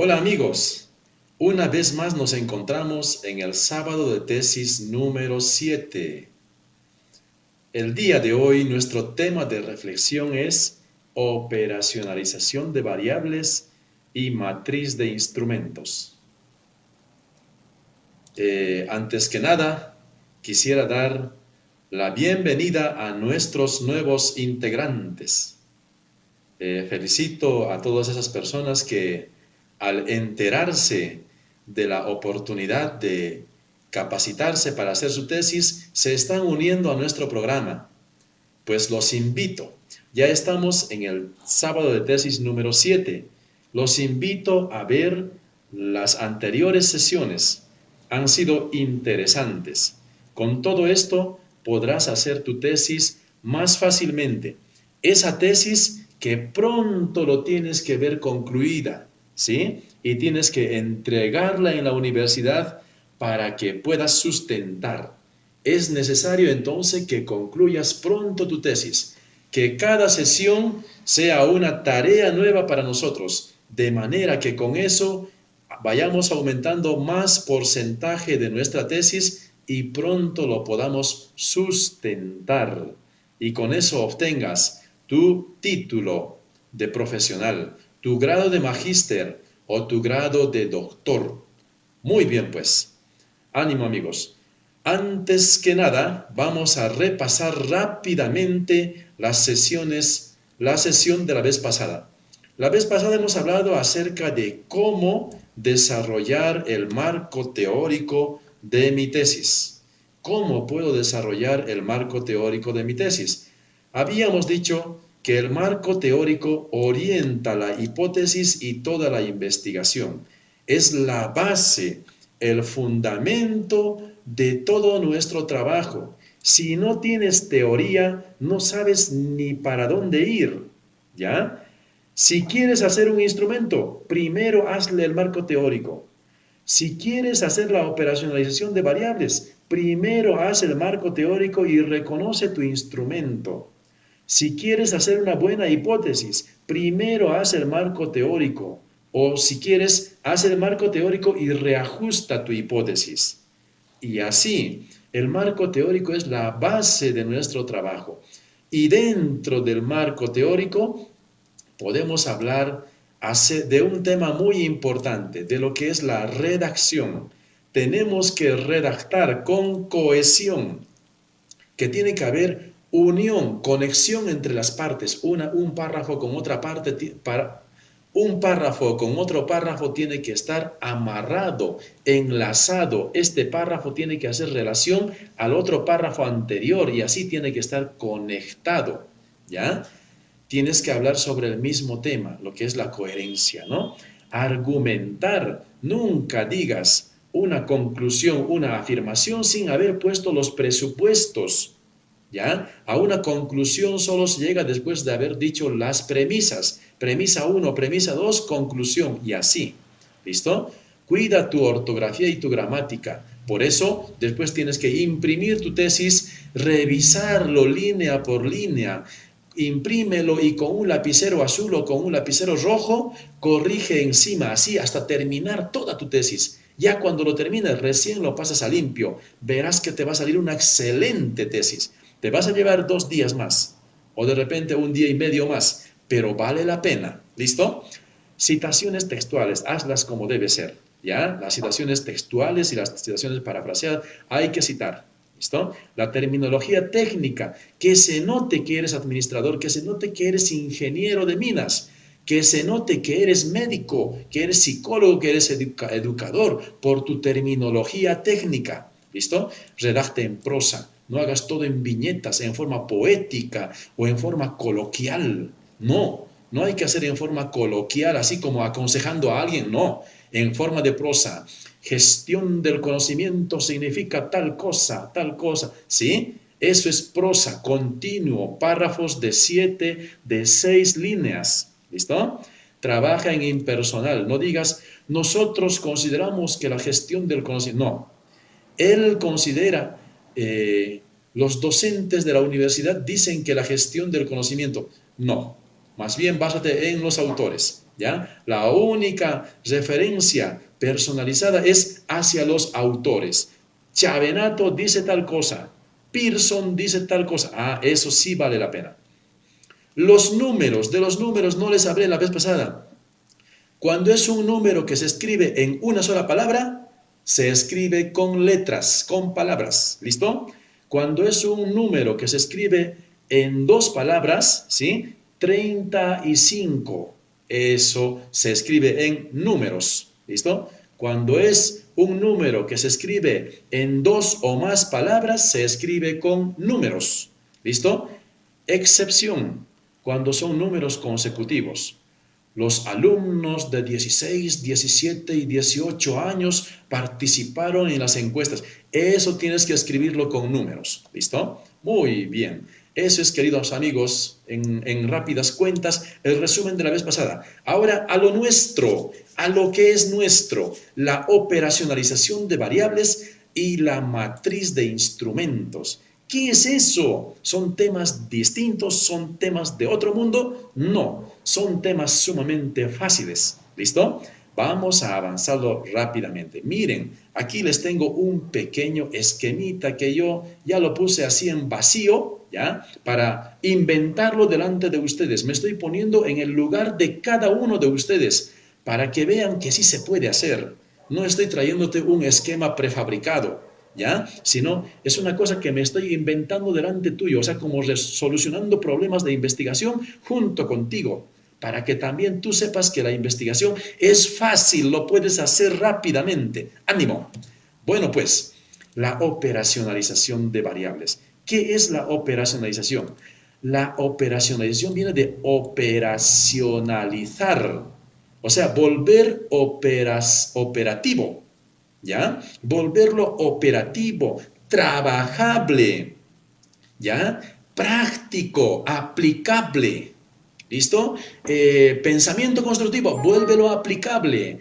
Hola amigos, una vez más nos encontramos en el sábado de tesis número 7. El día de hoy nuestro tema de reflexión es operacionalización de variables y matriz de instrumentos. Antes que nada, quisiera dar la bienvenida a nuestros nuevos integrantes. Felicito a todas esas personas que al enterarse de la oportunidad de capacitarse para hacer su tesis, se están uniendo a nuestro programa. Pues los invito, ya estamos en el sábado de tesis número 7, los invito a ver las anteriores sesiones, han sido interesantes. Con todo esto podrás hacer tu tesis más fácilmente. Esa tesis que pronto lo tienes que ver concluida, ¿sí? Y tienes que entregarla en la universidad para que puedas sustentar. Es necesario entonces que concluyas pronto tu tesis, que cada sesión sea una tarea nueva para nosotros, de manera que con eso vayamos aumentando más porcentaje de nuestra tesis y pronto lo podamos sustentar. Y con eso obtengas tu título de profesional, tu grado de magíster o tu grado de doctor. Muy bien, pues. Ánimo, amigos. Antes que nada, vamos a repasar rápidamente la sesión de la vez pasada. La vez pasada hemos hablado acerca de cómo desarrollar el marco teórico de mi tesis. ¿Cómo puedo desarrollar el marco teórico de mi tesis? Habíamos dicho que el marco teórico orienta la hipótesis y toda la investigación. Es la base, el fundamento de todo nuestro trabajo. Si no tienes teoría, no sabes ni para dónde ir, ¿ya? Si quieres hacer un instrumento, primero hazle el marco teórico. Si quieres hacer la operacionalización de variables, primero haz el marco teórico y reconoce tu instrumento. Si quieres hacer una buena hipótesis, primero haz el marco teórico. O si quieres, haz el marco teórico y reajusta tu hipótesis. Y así, el marco teórico es la base de nuestro trabajo. Y dentro del marco teórico podemos hablar de un tema muy importante, de lo que es la redacción. Tenemos que redactar con cohesión, que tiene que haber unión, conexión entre las partes, un párrafo con otra parte, un párrafo con otro párrafo tiene que estar amarrado, enlazado. Este párrafo tiene que hacer relación al otro párrafo anterior y así tiene que estar conectado, ¿ya? Tienes que hablar sobre el mismo tema, lo que es la coherencia, ¿no? Argumentar, nunca digas una conclusión, una afirmación sin haber puesto los presupuestos, ¿ya? A una conclusión solo se llega después de haber dicho las premisas. Premisa 1, premisa 2, conclusión, y así. ¿Listo? Cuida tu ortografía y tu gramática. Por eso, después tienes que imprimir tu tesis, revisarlo línea por línea, imprímelo y con un lapicero azul o con un lapicero rojo, corrige encima, así hasta terminar toda tu tesis. Ya cuando lo termines, recién lo pasas a limpio. Verás que te va a salir una excelente tesis. Te vas a llevar 2 días más, o de repente 1 día y medio más, pero vale la pena. ¿Listo? Citaciones textuales, hazlas como debe ser. ¿Ya? Las citaciones textuales y las citaciones parafraseadas hay que citar. ¿Listo? La terminología técnica, que se note que eres administrador, que se note que eres ingeniero de minas, que se note que eres médico, que eres psicólogo, que eres educador, por tu terminología técnica. ¿Listo? Redacte en prosa, no hagas todo en viñetas, en forma poética o en forma coloquial. No, no hay que hacer en forma coloquial, así como aconsejando a alguien, no, en forma de prosa. Gestión del conocimiento significa tal cosa, ¿sí? Eso es prosa, continuo, párrafos de 7, de 6 líneas, ¿listo? Trabaja en impersonal, no digas, nosotros consideramos que la gestión del conocimiento, no. Él considera, los docentes de la universidad dicen que la gestión del conocimiento, no. Más bien básate en los autores, ¿ya? La única referencia personalizada es hacia los autores. Chavenato dice tal cosa, Pearson dice tal cosa. Ah, eso sí vale la pena. Los números, de los números no les hablé la vez pasada. Cuando es un número que se escribe en una sola palabra, se escribe con letras, con palabras. ¿Listo? Cuando es un número que se escribe en dos palabras, ¿sí? 35. Eso se escribe en números. ¿Listo? Cuando es un número que se escribe en dos o más palabras, se escribe con números. ¿Listo? Excepción, cuando son números consecutivos. Los alumnos de 16, 17 y 18 años participaron en las encuestas. Eso tienes que escribirlo con números. ¿Listo? Muy bien. Eso es, queridos amigos, en rápidas cuentas, el resumen de la vez pasada. Ahora, a lo nuestro, a lo que es nuestro, la operacionalización de variables y la matriz de instrumentos. ¿Qué es eso? ¿Son temas distintos? ¿Son temas de otro mundo? No, son temas sumamente fáciles. ¿Listo? Vamos a avanzarlo rápidamente. Miren, aquí les tengo un pequeño esquemita que yo ya lo puse así en vacío, ¿ya? Para inventarlo delante de ustedes. Me estoy poniendo en el lugar de cada uno de ustedes para que vean que sí se puede hacer. No estoy trayéndote un esquema prefabricado, ¿ya? Sino es una cosa que me estoy inventando delante tuyo, o sea, como solucionando problemas de investigación junto contigo, para que también tú sepas que la investigación es fácil, lo puedes hacer rápidamente. ¡Ánimo! Bueno, pues, la operacionalización de variables. ¿Qué es la operacionalización? La operacionalización viene de operacionalizar, o sea, volver operativo. ¿Ya? Volverlo operativo, trabajable, ¿ya? Práctico, aplicable. ¿Listo? Pensamiento constructivo, vuélvelo aplicable.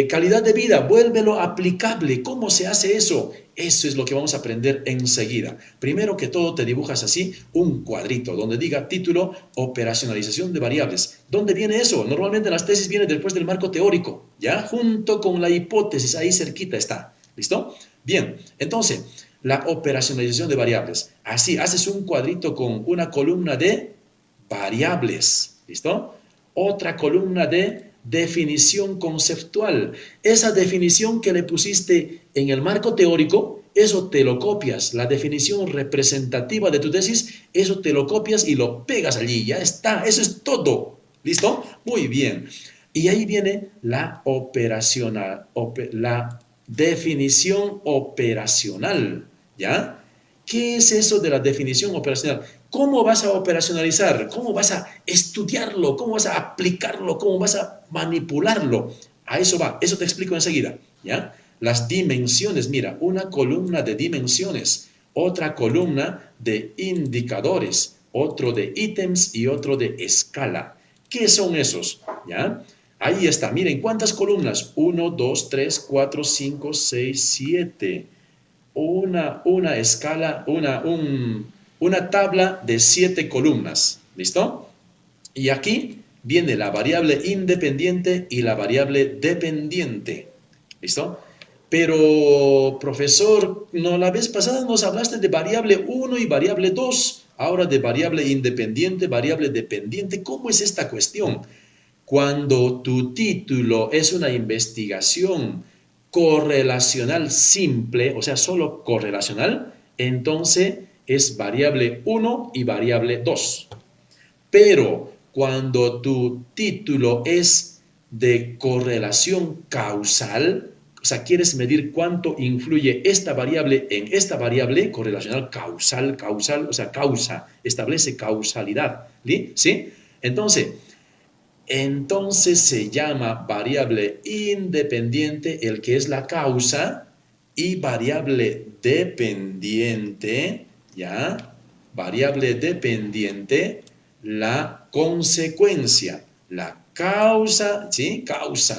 Calidad de vida, vuélvelo aplicable. ¿Cómo se hace eso? Eso es lo que vamos a aprender enseguida. Primero que todo, te dibujas así un cuadrito donde diga título, operacionalización de variables. ¿Dónde viene eso? Normalmente las tesis vienen después del marco teórico, ¿ya? Junto con la hipótesis, ahí cerquita está. ¿Listo? Bien, entonces, la operacionalización de variables. Así, haces un cuadrito con una columna de variables. ¿Listo? Otra columna de definición conceptual. Esa definición que le pusiste en el marco teórico, eso te lo copias. La definición representativa de tu tesis, eso te lo copias y lo pegas allí. Ya está. Eso es todo. ¿Listo? Muy bien. Y ahí viene la la definición operacional. ¿Ya? ¿Qué es eso de la definición operacional? ¿Cómo vas a operacionalizar? ¿Cómo vas a estudiarlo? ¿Cómo vas a aplicarlo? ¿Cómo vas a manipularlo? A eso va, eso te explico enseguida, ¿ya? Las dimensiones, mira, una columna de dimensiones, otra columna de indicadores, otro de ítems y otro de escala. ¿Qué son esos? ¿Ya? Ahí está, miren, ¿cuántas columnas? 1, 2, 3, 4, 5, 6, 7. Una escala, una tabla de 7 columnas. ¿Listo? Y aquí viene la variable independiente y la variable dependiente. ¿Listo? Pero, profesor, no, la vez pasada nos hablaste de variable 1 y variable 2. Ahora de variable independiente, variable dependiente. ¿Cómo es esta cuestión? Cuando tu título es una investigación correlacional simple, o sea, solo correlacional, entonces es variable 1 y variable 2. Pero cuando tu título es de correlación causal, o sea, quieres medir cuánto influye esta variable en esta variable correlacional causal, o sea, causa, establece causalidad, ¿sí? Entonces se llama variable independiente el que es la causa y variable dependiente, ¿ya? Variable dependiente, la consecuencia, la causa, ¿sí?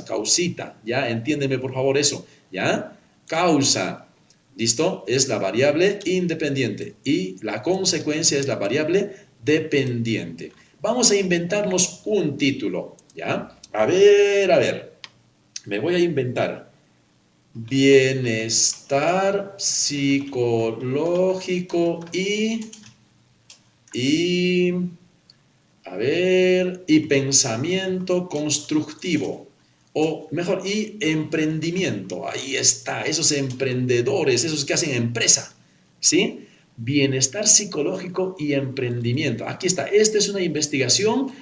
Causita, ¿ya? Entiéndeme por favor eso, ¿ya? Causa, ¿listo? Es la variable independiente y la consecuencia es la variable dependiente. Vamos a inventarnos un título, ¿ya? a ver, me voy a inventar. Bienestar psicológico y, y pensamiento constructivo. O mejor, y emprendimiento. Ahí está, esos emprendedores, esos que hacen empresa. ¿Sí? Bienestar psicológico y emprendimiento. Aquí está, esta es una investigación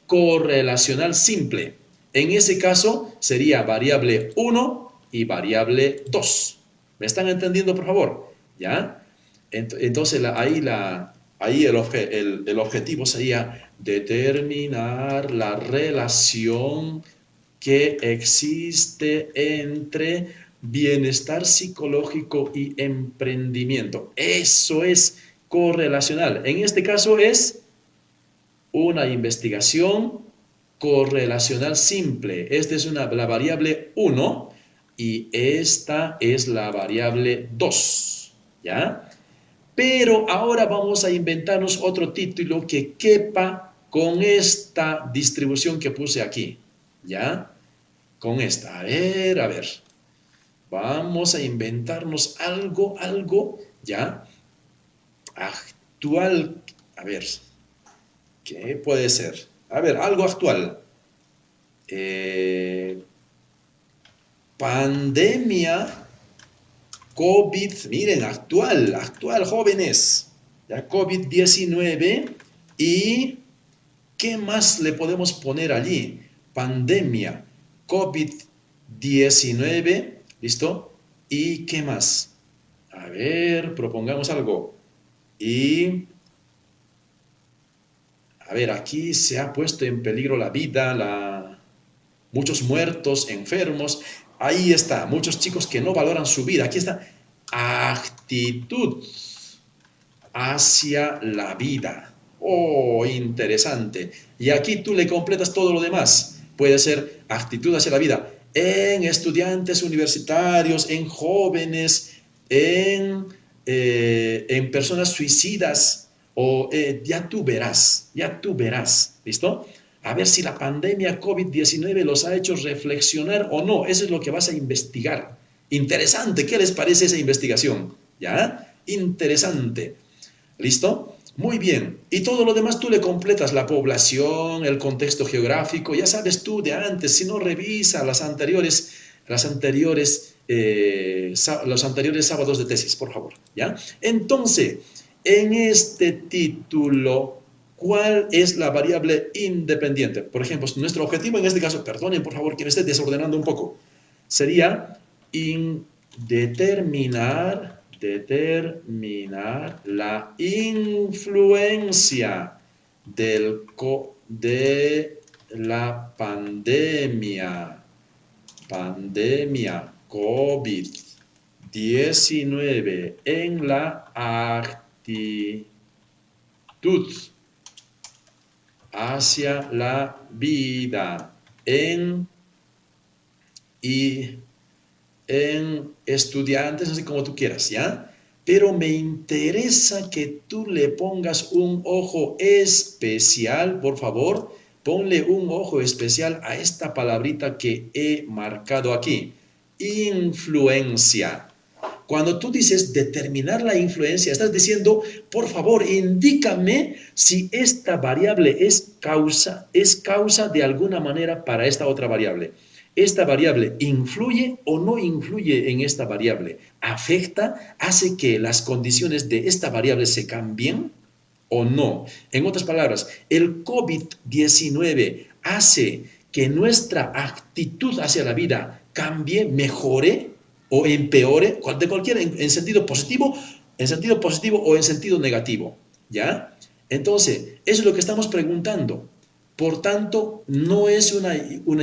correlacional simple. En ese caso sería variable 1 y variable 2. ¿Me están entendiendo, por favor? ¿Ya? Entonces ahí el objetivo sería determinar la relación que existe entre bienestar psicológico y emprendimiento. Eso es correlacional. En este caso es una investigación correlacional simple. Esta es la variable 1 y esta es la variable 2. ¿Ya? Pero ahora vamos a inventarnos otro título que quepa con esta distribución que puse aquí. ¿Ya? Con esta. A ver. Vamos a inventarnos algo, ¿ya? Actual. A ver. ¿Qué puede ser? A ver, algo actual. Pandemia COVID, miren, actual, jóvenes. Ya, COVID-19 y ¿qué más le podemos poner allí? Pandemia, COVID-19, ¿listo? ¿Y qué más? A ver, propongamos algo. Y a ver, aquí se ha puesto en peligro la vida, muchos muertos, enfermos. Ahí está, muchos chicos que no valoran su vida. Aquí está, actitud hacia la vida. Oh, interesante. Y aquí tú le completas todo lo demás. Puede ser actitud hacia la vida en estudiantes universitarios, en jóvenes, en personas suicidas, o ya tú verás, ¿listo? A ver si la pandemia COVID-19 los ha hecho reflexionar o no. Eso es lo que vas a investigar. Interesante, ¿qué les parece esa investigación? ¿Ya? Interesante. ¿Listo? Muy bien. Y todo lo demás tú le completas, la población, el contexto geográfico, ya sabes tú de antes, si no revisa los anteriores sábados de tesis, por favor, ¿ya? Entonces, en este título, ¿cuál es la variable independiente? Por ejemplo, nuestro objetivo en este caso, perdonen por favor que me esté desordenando un poco, sería determinar la influencia de la pandemia COVID-19 en la actitud hacia la vida en estudiantes, así como tú quieras, ¿ya? Pero me interesa que tú le pongas un ojo especial, por favor, ponle un ojo especial a esta palabrita que he marcado aquí, influencia. Cuando tú dices determinar la influencia, estás diciendo, por favor, indícame si esta variable es causa de alguna manera para esta otra variable. ¿Esta variable influye o no influye en esta variable? ¿Afecta? ¿Hace que las condiciones de esta variable se cambien o no? En otras palabras, ¿el COVID-19 hace que nuestra actitud hacia la vida cambie, mejore o empeore, en sentido positivo o en sentido negativo? ¿Ya? Entonces, eso es lo que estamos preguntando. Por tanto, no es una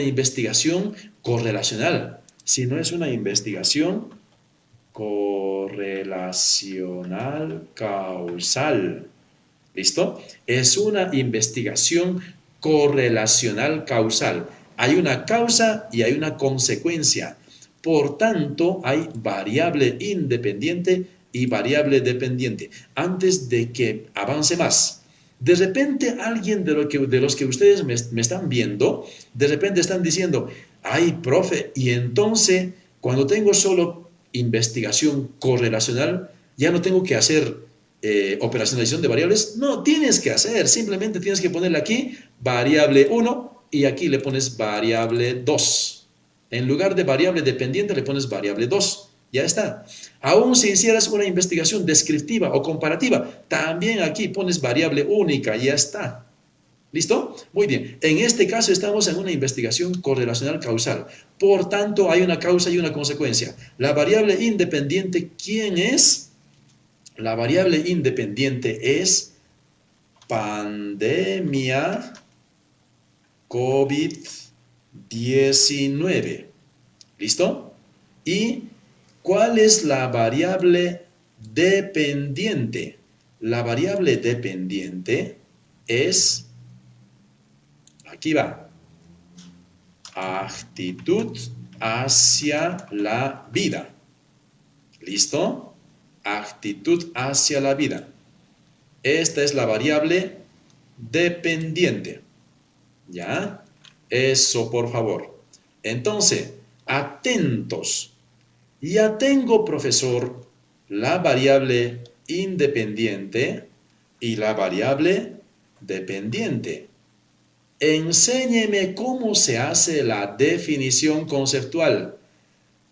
investigación correlacional, sino es una investigación correlacional causal. ¿Listo? Es una investigación correlacional causal. Hay una causa y hay una consecuencia. Por tanto, hay variable independiente y variable dependiente. Antes de que avance más, De repente alguien de los que ustedes me están viendo, de repente están diciendo, ay, profe, y entonces cuando tengo solo investigación correlacional, ya no tengo que hacer operacionalización de variables. No, tienes que hacer, simplemente tienes que ponerle aquí variable 1 y aquí le pones variable 2. En lugar de variable dependiente le pones variable 2. Ya está. Aún si hicieras una investigación descriptiva o comparativa, también aquí pones variable única, ya está. ¿Listo? Muy bien. En este caso estamos en una investigación correlacional causal. Por tanto, hay una causa y una consecuencia. La variable independiente, ¿quién es? La variable independiente es pandemia COVID-19. ¿Listo? ¿Y cuál es la variable dependiente? La variable dependiente es, aquí va, actitud hacia la vida. ¿Listo? Actitud hacia la vida. Esta es la variable dependiente. ¿Ya? Eso, por favor. Entonces, atentos. Ya tengo, profesor, la variable independiente y la variable dependiente. Enséñeme cómo se hace la definición conceptual.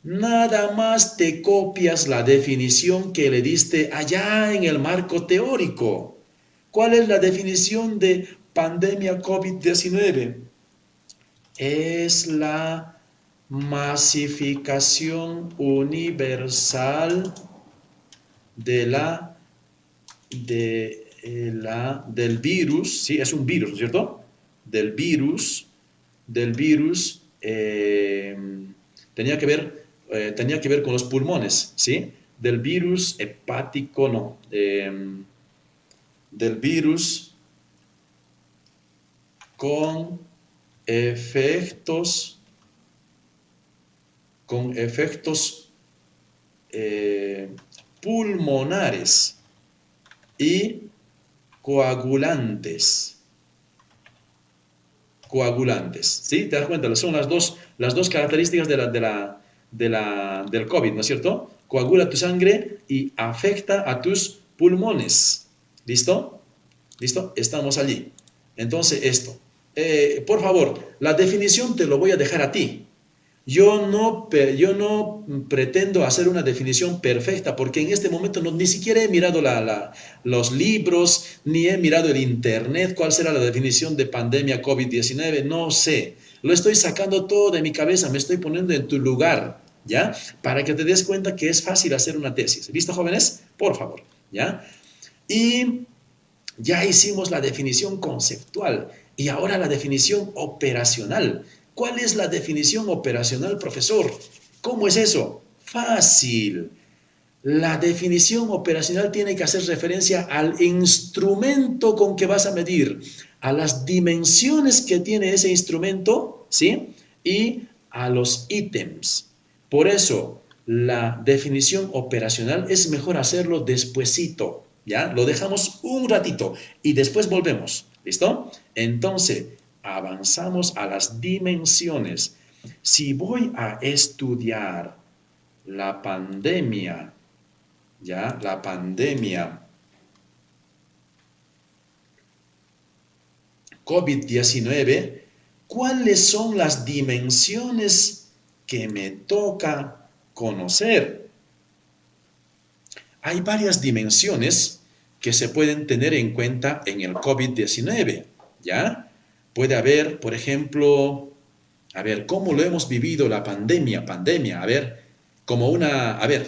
Nada más te copias la definición que le diste allá en el marco teórico. ¿Cuál es la definición de pandemia COVID-19? Es la masificación universal del virus, ¿sí? Es un virus, ¿no es cierto? Del virus, tenía que ver con los pulmones, ¿sí? Del virus hepático, no, del virus con efectos pulmonares y coagulantes. ¿Sí? ¿Te das cuenta? Son las dos características del COVID, ¿no es cierto? Coagula tu sangre y afecta a tus pulmones. ¿Listo? ¿Listo? Estamos allí. Entonces, esto. Por favor, la definición te lo voy a dejar a ti. Yo no pretendo hacer una definición perfecta porque en este momento ni siquiera he mirado los libros, ni he mirado el internet, cuál será la definición de pandemia COVID-19, no sé. Lo estoy sacando todo de mi cabeza, me estoy poniendo en tu lugar, ¿ya? Para que te des cuenta que es fácil hacer una tesis. ¿Listo, jóvenes? Por favor, ¿ya? Y ya hicimos la definición conceptual y ahora la definición operacional. ¿Cuál es la definición operacional, profesor? ¿Cómo es eso? Fácil. La definición operacional tiene que hacer referencia al instrumento con que vas a medir, a las dimensiones que tiene ese instrumento, ¿sí? Y a los ítems. Por eso, la definición operacional es mejor hacerlo despuesito, ¿ya? Lo dejamos un ratito y después volvemos, ¿listo? Entonces, avanzamos a las dimensiones. Si voy a estudiar la pandemia, ¿ya? La pandemia COVID-19, ¿cuáles son las dimensiones que me toca conocer? Hay varias dimensiones que se pueden tener en cuenta en el COVID-19, ¿ya? Puede haber, por ejemplo, a ver, ¿cómo lo hemos vivido la pandemia? A ver,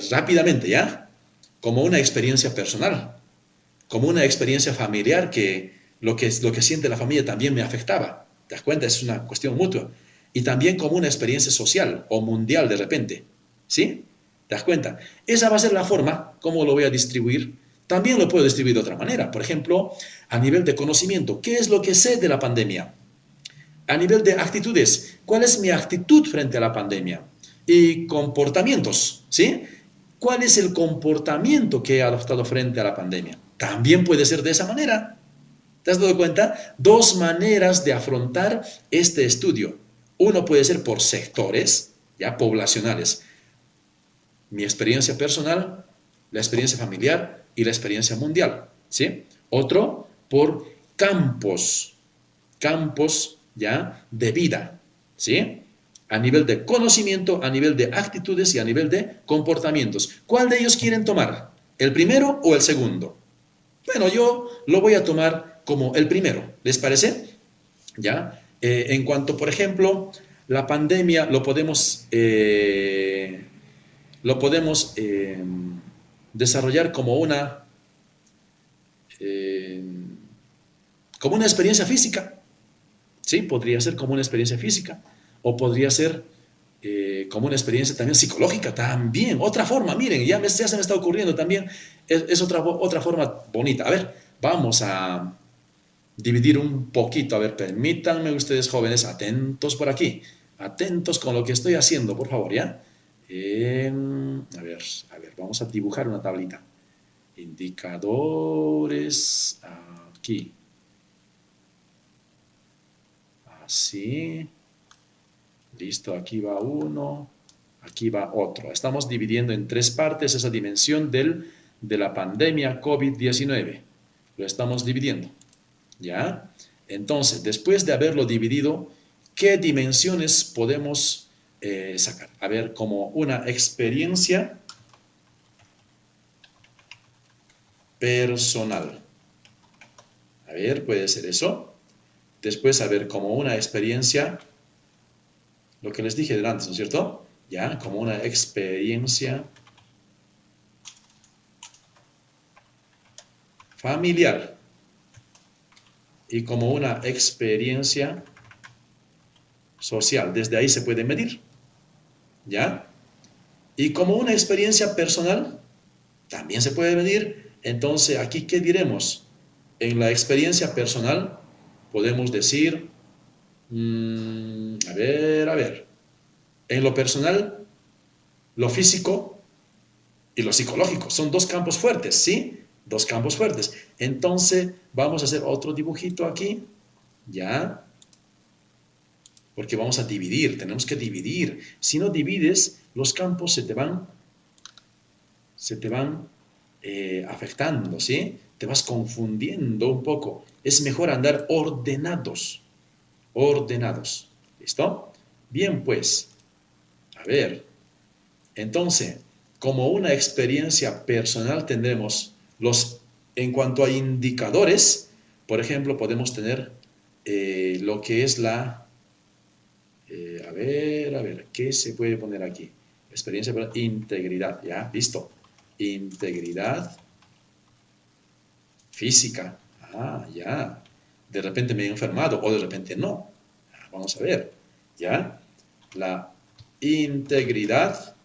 rápidamente, ¿ya? Como una experiencia personal, como una experiencia familiar que lo que siente la familia también me afectaba. ¿Te das cuenta? Es una cuestión mutua. Y también como una experiencia social o mundial de repente, ¿sí? ¿Te das cuenta? Esa va a ser la forma, ¿cómo lo voy a distribuir? También lo puedo distribuir de otra manera. Por ejemplo, a nivel de conocimiento, ¿qué es lo que sé de la pandemia? A nivel de actitudes, ¿cuál es mi actitud frente a la pandemia? Y comportamientos, ¿sí? ¿Cuál es el comportamiento que he adoptado frente a la pandemia? También puede ser de esa manera. ¿Te has dado cuenta? Dos maneras de afrontar este estudio. Uno puede ser por sectores, ya poblacionales. Mi experiencia personal, la experiencia familiar y la experiencia mundial, ¿sí? Otro por campos, campos ya de vida, ¿sí? A nivel de conocimiento, a nivel de actitudes y a nivel de comportamientos. ¿Cuál de ellos quieren tomar? ¿El primero o el segundo? Bueno, yo lo voy a tomar como el primero, ¿les parece? ¿Ya? En cuanto, por ejemplo, la pandemia lo podemos desarrollar eh, como una experiencia física, ¿sí? Podría ser como una experiencia física o podría ser como una experiencia también psicológica, también, otra forma, miren, ya se me está ocurriendo también, es otra forma bonita. A ver, vamos a dividir un poquito, a ver, permítanme ustedes jóvenes, atentos por aquí, atentos con lo que estoy haciendo, por favor, ¿ya? A ver, vamos a dibujar una tablita. Indicadores, aquí, así, listo, aquí va uno, aquí va otro. Estamos dividiendo en tres partes esa dimensión de la pandemia COVID-19. Lo estamos dividiendo, ¿ya? Entonces, después de haberlo dividido, ¿qué dimensiones podemos sacar? A ver, como una experiencia personal. A ver, puede ser eso. Después, a ver, como una experiencia, lo que les dije antes, ¿no es cierto? Ya, como una experiencia familiar y como una experiencia social. Desde ahí se puede medir, ¿ya? Y como una experiencia personal, también se puede medir. Entonces, aquí, ¿qué diremos? En la experiencia personal podemos decir, a ver, en lo personal, lo físico y lo psicológico son dos campos fuertes, ¿sí? Dos campos fuertes. Entonces, vamos a hacer otro dibujito aquí, ¿ya? Porque vamos a dividir, tenemos que dividir. Si no divides, los campos se te van afectando, ¿sí? Te vas confundiendo un poco. Es mejor andar ordenados, ordenados. ¿Listo? Bien, pues, a ver, entonces, como una experiencia personal tendremos en cuanto a indicadores, por ejemplo, podemos tener lo que es a ver, ¿qué se puede poner aquí? Experiencia personal, integridad, ¿ya? Listo. Integridad física. Ya. De repente me he enfermado o de repente no. Vamos a ver, ¿ya? La integridad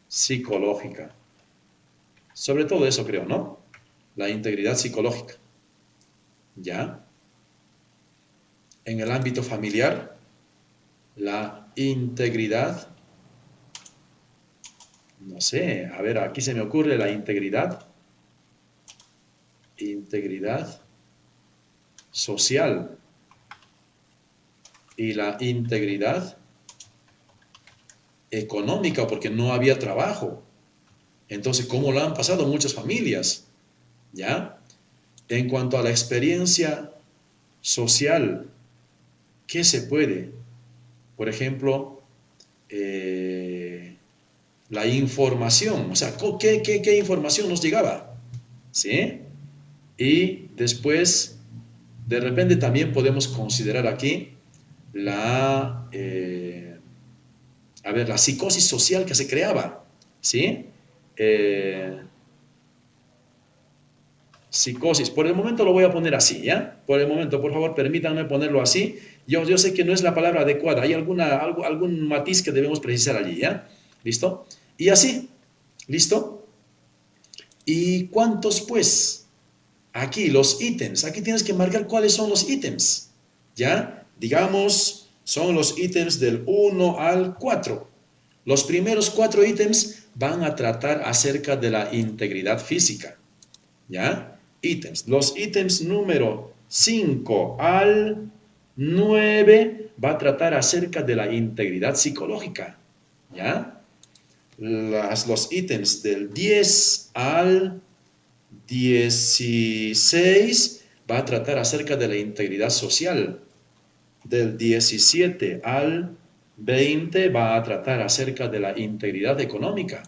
psicológica. Sobre todo eso creo, ¿no? La integridad psicológica. ¿Ya? En el ámbito familiar, la integridad, no sé, a ver, aquí se me ocurre la integridad social y la integridad económica, porque no había trabajo. Entonces, ¿cómo lo han pasado muchas familias? ¿Ya? En cuanto a la experiencia social, ¿qué se puede? Por ejemplo, la información, o sea, ¿qué información nos llegaba? ¿Sí? Y después, de repente también podemos considerar aquí la psicosis social que se creaba, ¿sí? Psicosis, por el momento lo voy a poner así, ¿ya? Por el momento, por favor, permítanme ponerlo así. Yo sé que no es la palabra adecuada, hay algún matiz que debemos precisar allí, ¿ya? ¿Listo? Y así, ¿listo? ¿Y cuántos, pues? Aquí, los ítems. Aquí tienes que marcar cuáles son los ítems. ¿Ya? Digamos, son los ítems del 1 al 4. Los primeros 4 ítems van a tratar acerca de la integridad física. ¿Ya? ítems. Los ítems número 5 al 9 va a tratar acerca de la integridad psicológica, ¿ya? Los ítems del 10 al 16 va a tratar acerca de la integridad social. Del 17 al 20 va a tratar acerca de la integridad económica.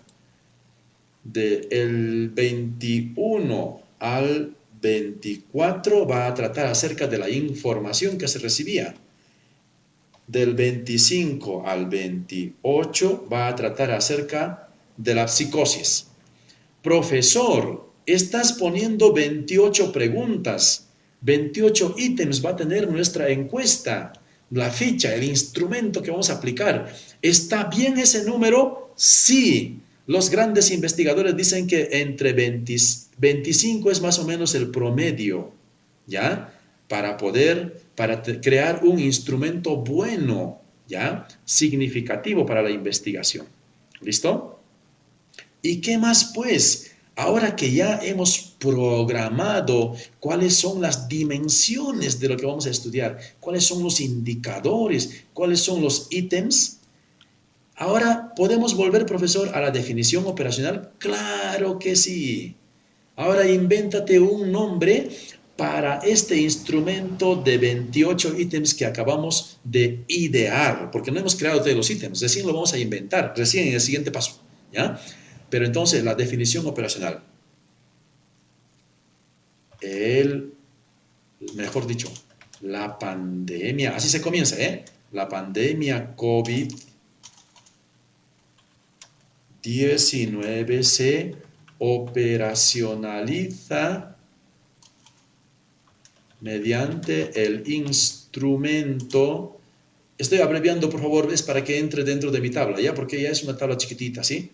Del 21 al 24 va a tratar acerca de la información que se recibía. Del 25 al 28 va a tratar acerca de la psicosis. Profesor, estás poniendo 28 preguntas, 28 ítems va a tener nuestra encuesta, la ficha, el instrumento que vamos a aplicar. ¿Está bien ese número? Sí. Los grandes investigadores dicen que entre 25 es más o menos el promedio, ¿ya? Para crear un instrumento bueno, ¿ya? Significativo para la investigación. ¿Listo? ¿Y qué más pues? Ahora que ya hemos programado cuáles son las dimensiones de lo que vamos a estudiar, cuáles son los indicadores, cuáles son los ítems, ahora podemos volver, profesor, a la definición operacional. Claro que sí. Ahora invéntate un nombre para este instrumento de 28 ítems que acabamos de idear, porque no hemos creado todos los ítems, recién lo vamos a inventar, recién en el siguiente paso, ¿ya? Pero entonces, la definición operacional. Mejor dicho, la pandemia, así se comienza, ¿eh? La pandemia COVID-19 se operacionaliza mediante el instrumento. Estoy abreviando, por favor, es para que entre dentro de mi tabla, ¿ya? Porque ya es una tabla chiquitita, ¿sí?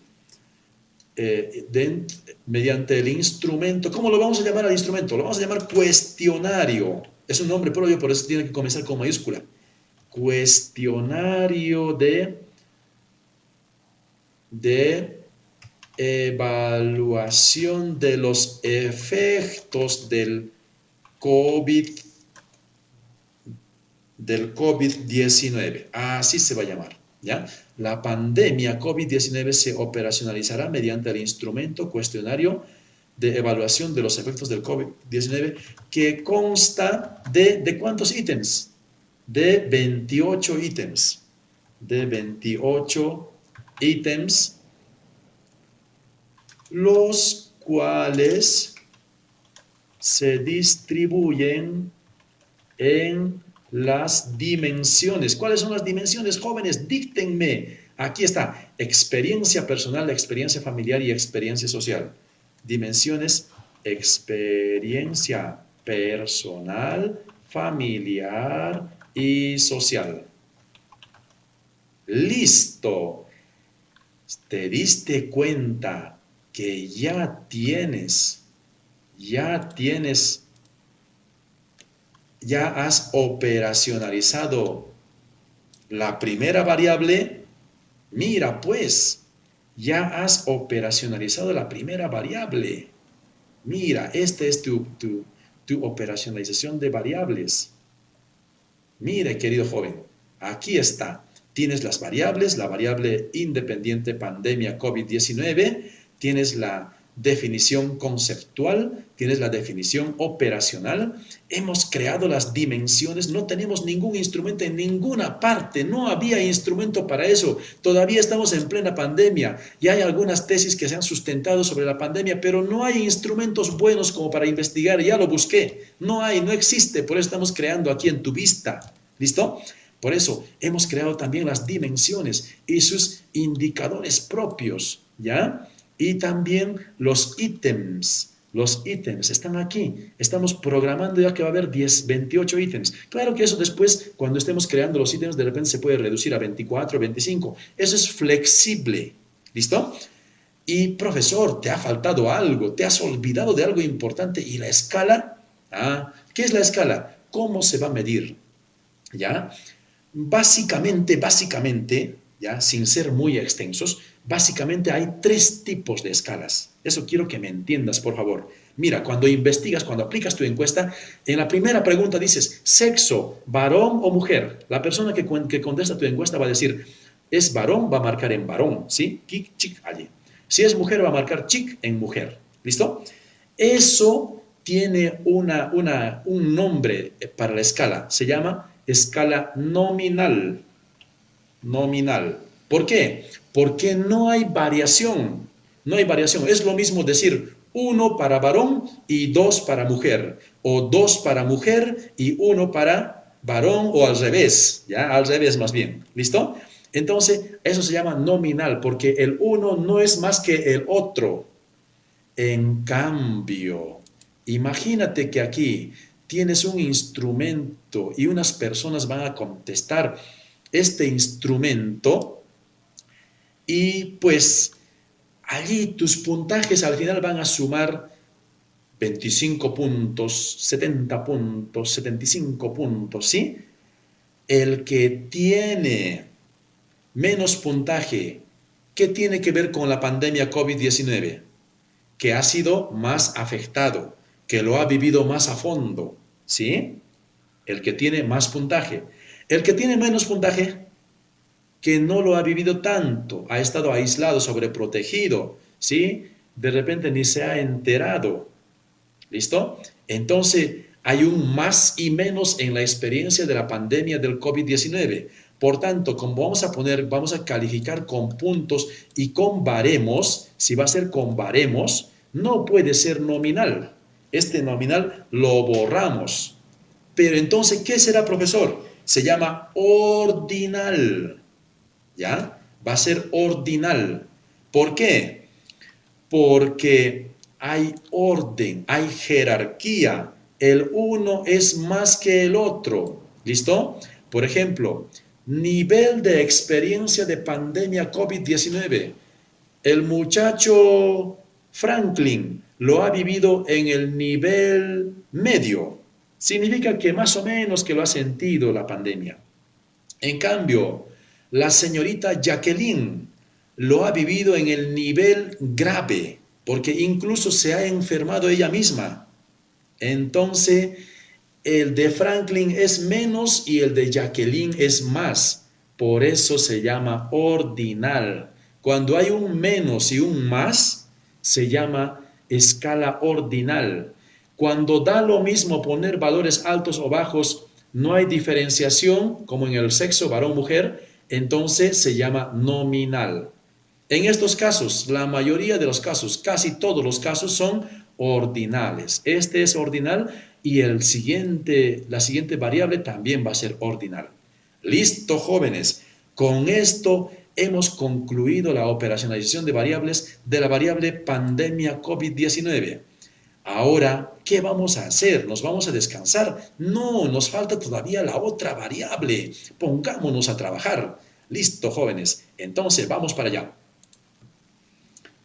Mediante el instrumento. ¿Cómo lo vamos a llamar al instrumento? Lo vamos a llamar cuestionario. Es un nombre propio, por eso tiene que comenzar con mayúscula. Cuestionario de evaluación de los efectos del COVID-19. Así se va a llamar, ¿ya? La pandemia COVID-19 se operacionalizará mediante el instrumento cuestionario de evaluación de los efectos del COVID-19 que consta ¿de cuántos ítems? De 28 ítems. De 28 ítems, los cuales se distribuyen en las dimensiones. ¿Cuáles son las dimensiones, jóvenes? Díctenme. Aquí está, experiencia personal, experiencia familiar y experiencia social. Dimensiones, experiencia personal, familiar y social. Listo. ¿Te diste cuenta que ya has operacionalizado la primera variable? Mira, pues, ya has operacionalizado la primera variable. Mira, esta es tu operacionalización de variables. Mire, querido joven, aquí está. Tienes las variables, la variable independiente pandemia COVID-19, tienes la definición conceptual, tienes la definición operacional, hemos creado las dimensiones, no tenemos ningún instrumento en ninguna parte, no había instrumento para eso, todavía estamos en plena pandemia y hay algunas tesis que se han sustentado sobre la pandemia, pero no hay instrumentos buenos como para investigar, ya lo busqué, no existe, por eso estamos creando aquí en tu vista, ¿listo? Por eso hemos creado también las dimensiones y sus indicadores propios, ¿ya? Y también los ítems. Los ítems están aquí. Estamos programando ya que va a haber 28 ítems. Claro que eso después, cuando estemos creando los ítems, de repente se puede reducir a 24, 25. Eso es flexible. ¿Listo? Y profesor, te ha faltado algo, te has olvidado de algo importante. ¿Y la escala? ¿Qué es la escala? ¿Cómo se va a medir? ¿Ya? Básicamente, ya, sin ser muy extensos, básicamente hay tres tipos de escalas. Eso quiero que me entiendas, por favor. Mira, cuando investigas, cuando aplicas tu encuesta, en la primera pregunta dices, sexo, varón o mujer. La persona que contesta tu encuesta va a decir, es varón, va a marcar en varón, ¿sí? Kik, chic, allí. Si es mujer, va a marcar chic en mujer. ¿Listo? Eso tiene un nombre para la escala. Se llama escala nominal. Nominal. ¿Por qué? Porque no hay variación. No hay variación. Es lo mismo decir uno para varón y dos para mujer. O dos para mujer y uno para varón o al revés. ¿Ya? Al revés más bien. ¿Listo? Entonces, eso se llama nominal porque el uno no es más que el otro. En cambio, imagínate que aquí tienes un instrumento y unas personas van a contestar este instrumento y pues allí tus puntajes al final van a sumar 25 puntos, 70 puntos, 75 puntos, ¿sí? El que tiene menos puntaje, ¿qué tiene que ver con la pandemia COVID-19? Que ha sido más afectado, que lo ha vivido más a fondo, ¿sí? El que tiene más puntaje. El que tiene menos puntaje, que no lo ha vivido tanto, ha estado aislado, sobreprotegido, ¿sí? De repente ni se ha enterado, ¿listo? Entonces, hay un más y menos en la experiencia de la pandemia del COVID-19. Por tanto, como vamos a calificar con puntos y con baremos, si va a ser con baremos, no puede ser nominal. Este nominal lo borramos. Pero entonces, ¿qué será, profesor? Se llama ordinal. ¿Ya? Va a ser ordinal. ¿Por qué? Porque hay orden, hay jerarquía. El uno es más que el otro. ¿Listo? Por ejemplo, nivel de experiencia de pandemia COVID-19. El muchacho Franklin lo ha vivido en el nivel medio. Significa que más o menos que lo ha sentido la pandemia. En cambio, la señorita Jacqueline lo ha vivido en el nivel grave, porque incluso se ha enfermado ella misma. Entonces, el de Franklin es menos y el de Jacqueline es más. Por eso se llama ordinal. Cuando hay un menos y un más, se llama escala ordinal. Cuando da lo mismo poner valores altos o bajos, no hay diferenciación, como en el sexo varón-mujer, entonces se llama nominal. En estos casos, la mayoría de los casos, casi todos los casos son ordinales. Este es ordinal y la siguiente variable también va a ser ordinal. Listo, jóvenes. Con esto hemos concluido la operacionalización de variables de la variable pandemia COVID-19. Ahora, ¿qué vamos a hacer? ¿Nos vamos a descansar? No, nos falta todavía la otra variable. Pongámonos a trabajar. Listo, jóvenes. Entonces, vamos para allá.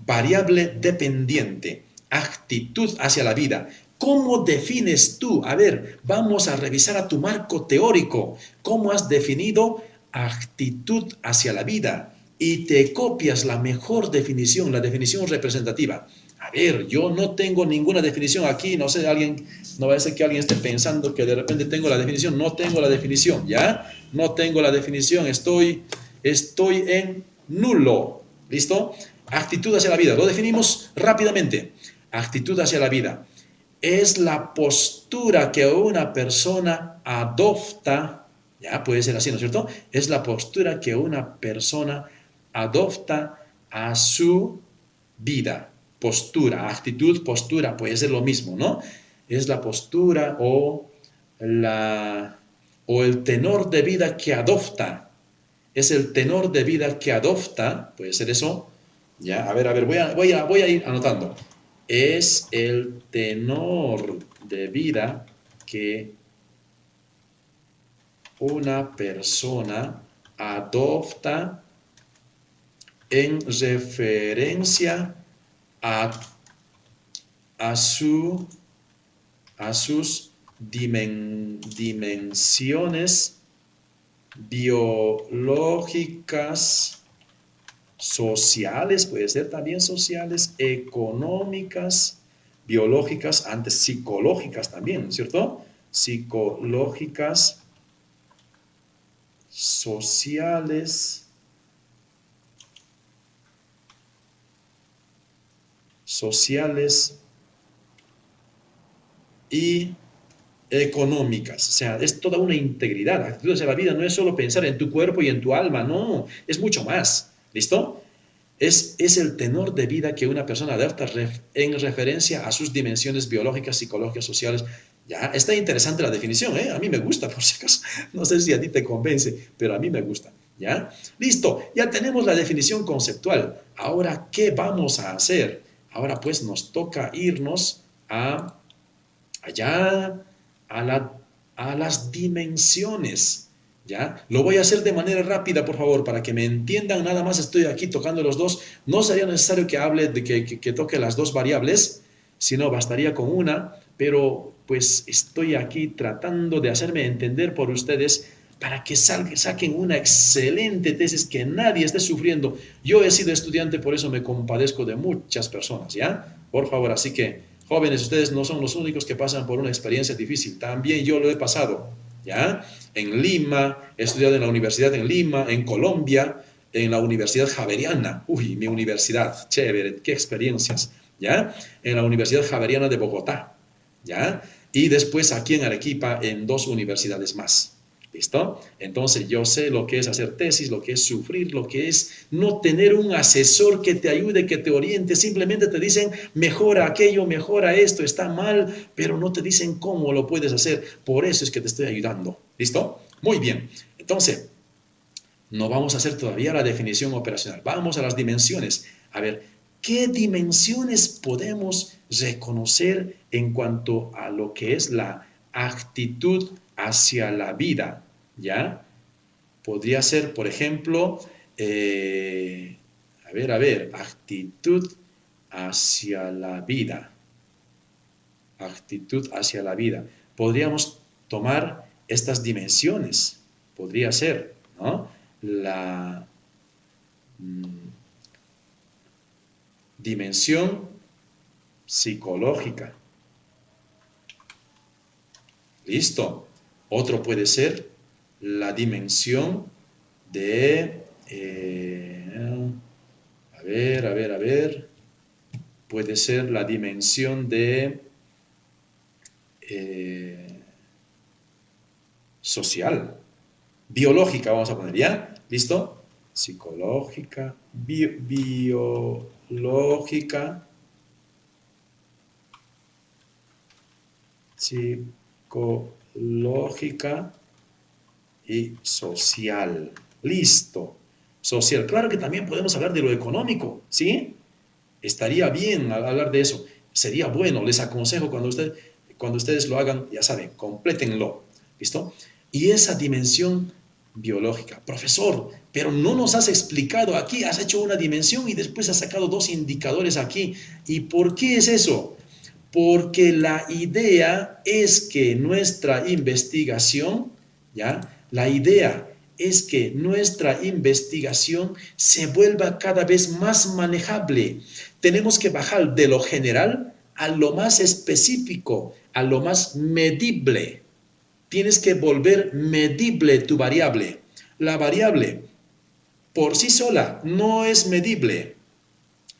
Variable dependiente, actitud hacia la vida. ¿Cómo defines tú? A ver, vamos a revisar a tu marco teórico. ¿Cómo has definido actitud hacia la vida? Y te copias la mejor definición, la definición representativa. A ver, yo no tengo ninguna definición aquí, no sé, no va a ser que alguien esté pensando que de repente tengo la definición, no tengo la definición, ¿ya? No tengo la definición, estoy en nulo, ¿listo? Actitud hacia la vida, lo definimos rápidamente. Actitud hacia la vida es la postura que una persona adopta, ya puede ser así, ¿no es cierto? Es la postura que una persona adopta a su vida. Postura, actitud, postura, puede ser lo mismo, ¿no? Es la postura o el tenor de vida que adopta. Es el tenor de vida que adopta, puede ser eso. Ya, a ver, voy a ir anotando. Es el tenor de vida que una persona adopta en referencia a sus dimensiones biológicas, sociales, puede ser también sociales, económicas, biológicas, antes psicológicas también, ¿cierto? Psicológicas, sociales, y económicas. O sea, es toda una integridad. Actitudes de la vida no es solo pensar en tu cuerpo y en tu alma, no, es mucho más. ¿Listo? Es el tenor de vida que una persona adopta en referencia a sus dimensiones biológicas, psicológicas, sociales. Ya, está interesante la definición, ¿eh? A mí me gusta, por si acaso. No sé si a ti te convence, pero a mí me gusta. ¿Ya? Listo, ya tenemos la definición conceptual. Ahora, ¿qué vamos a hacer? Ahora pues nos toca irnos a allá a, a las dimensiones. ¿Ya? Lo voy a hacer de manera rápida, por favor, para que me entiendan. Nada más estoy aquí tocando los dos. No sería necesario que hable de que toque las dos variables, sino bastaría con una, pero pues estoy aquí tratando de hacerme entender por ustedes para que saquen una excelente tesis que nadie esté sufriendo. Yo he sido estudiante, por eso me compadezco de muchas personas, ¿ya? Por favor, así que jóvenes, ustedes no son los únicos que pasan por una experiencia difícil. También yo lo he pasado, ¿ya? En Lima, he estudiado en la universidad en Lima, en Colombia, en la Universidad Javeriana. Uy, mi universidad, chévere, qué experiencias, ¿ya? En la Universidad Javeriana de Bogotá, ¿ya? Y después aquí en Arequipa, en dos universidades más. ¿Listo? Entonces yo sé lo que es hacer tesis, lo que es sufrir, lo que es no tener un asesor que te ayude, que te oriente. Simplemente te dicen, mejora aquello, mejora esto, está mal, pero no te dicen cómo lo puedes hacer. Por eso es que te estoy ayudando. ¿Listo? Muy bien. Entonces, no vamos a hacer todavía la definición operacional. Vamos a las dimensiones. A ver, ¿qué dimensiones podemos reconocer en cuanto a lo que es la actitud hacia la vida? ¿Ya? Podría ser, por ejemplo, a ver, actitud hacia la vida. Actitud hacia la vida. Podríamos tomar estas dimensiones. Podría ser, ¿no? La dimensión psicológica. Listo. Otro puede ser la dimensión de... a ver. Puede ser la dimensión de... social. Biológica, vamos a poner, ¿ya? ¿Listo? Psicológica, biológica, psicológica y social. Listo. Social. Claro que también podemos hablar de lo económico, ¿sí? Estaría bien hablar de eso. Sería bueno, les aconsejo cuando ustedes lo hagan, ya saben, complétenlo. ¿Listo? Y esa dimensión biológica. Profesor, pero no nos has explicado aquí, has hecho una dimensión y después has sacado dos indicadores aquí. ¿Y por qué es eso? Porque la idea es que nuestra investigación, ¿ya? La idea es que nuestra investigación se vuelva cada vez más manejable. Tenemos que bajar de lo general a lo más específico, a lo más medible. Tienes que volver medible tu variable. La variable por sí sola no es medible.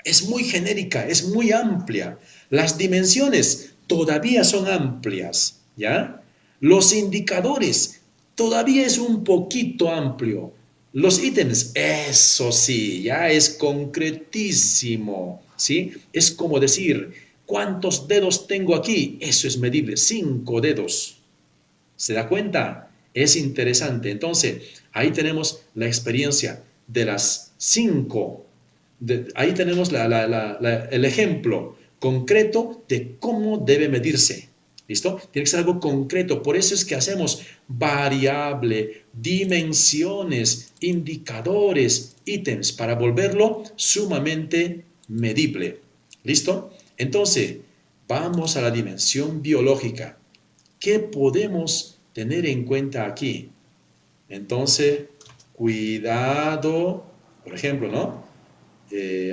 Es muy genérica, es muy amplia. Las dimensiones todavía son amplias, ¿ya? Los indicadores todavía es un poquito amplio. Los ítems, eso sí, ya es concretísimo, ¿sí? Es como decir, ¿cuántos dedos tengo aquí? Eso es medible, 5 dedos. ¿Se da cuenta? Es interesante. Entonces, ahí tenemos la experiencia de las 5. Ahí tenemos el ejemplo concreto de cómo debe medirse. ¿Listo? Tiene que ser algo concreto. Por eso es que hacemos variable, dimensiones, indicadores, ítems, para volverlo sumamente medible. ¿Listo? Entonces, vamos a la dimensión biológica. ¿Qué podemos tener en cuenta aquí? Entonces, cuidado, por ejemplo, ¿no?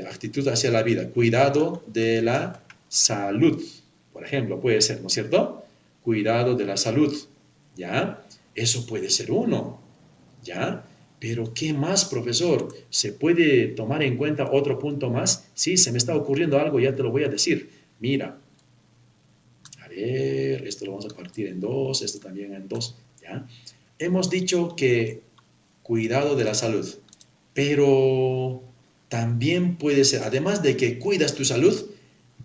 Actitud hacia la vida, cuidado de la salud, por ejemplo, puede ser, ¿no es cierto? Cuidado de la salud, ¿ya? Eso puede ser uno, ¿ya? Pero ¿qué más, profesor? ¿Se puede tomar en cuenta otro punto más? Sí, se me está ocurriendo algo, ya te lo voy a decir. Mira, a ver, esto lo vamos a partir en dos, esto también en dos, ¿ya? Hemos dicho que cuidado de la salud, pero también puede ser, además de que cuidas tu salud,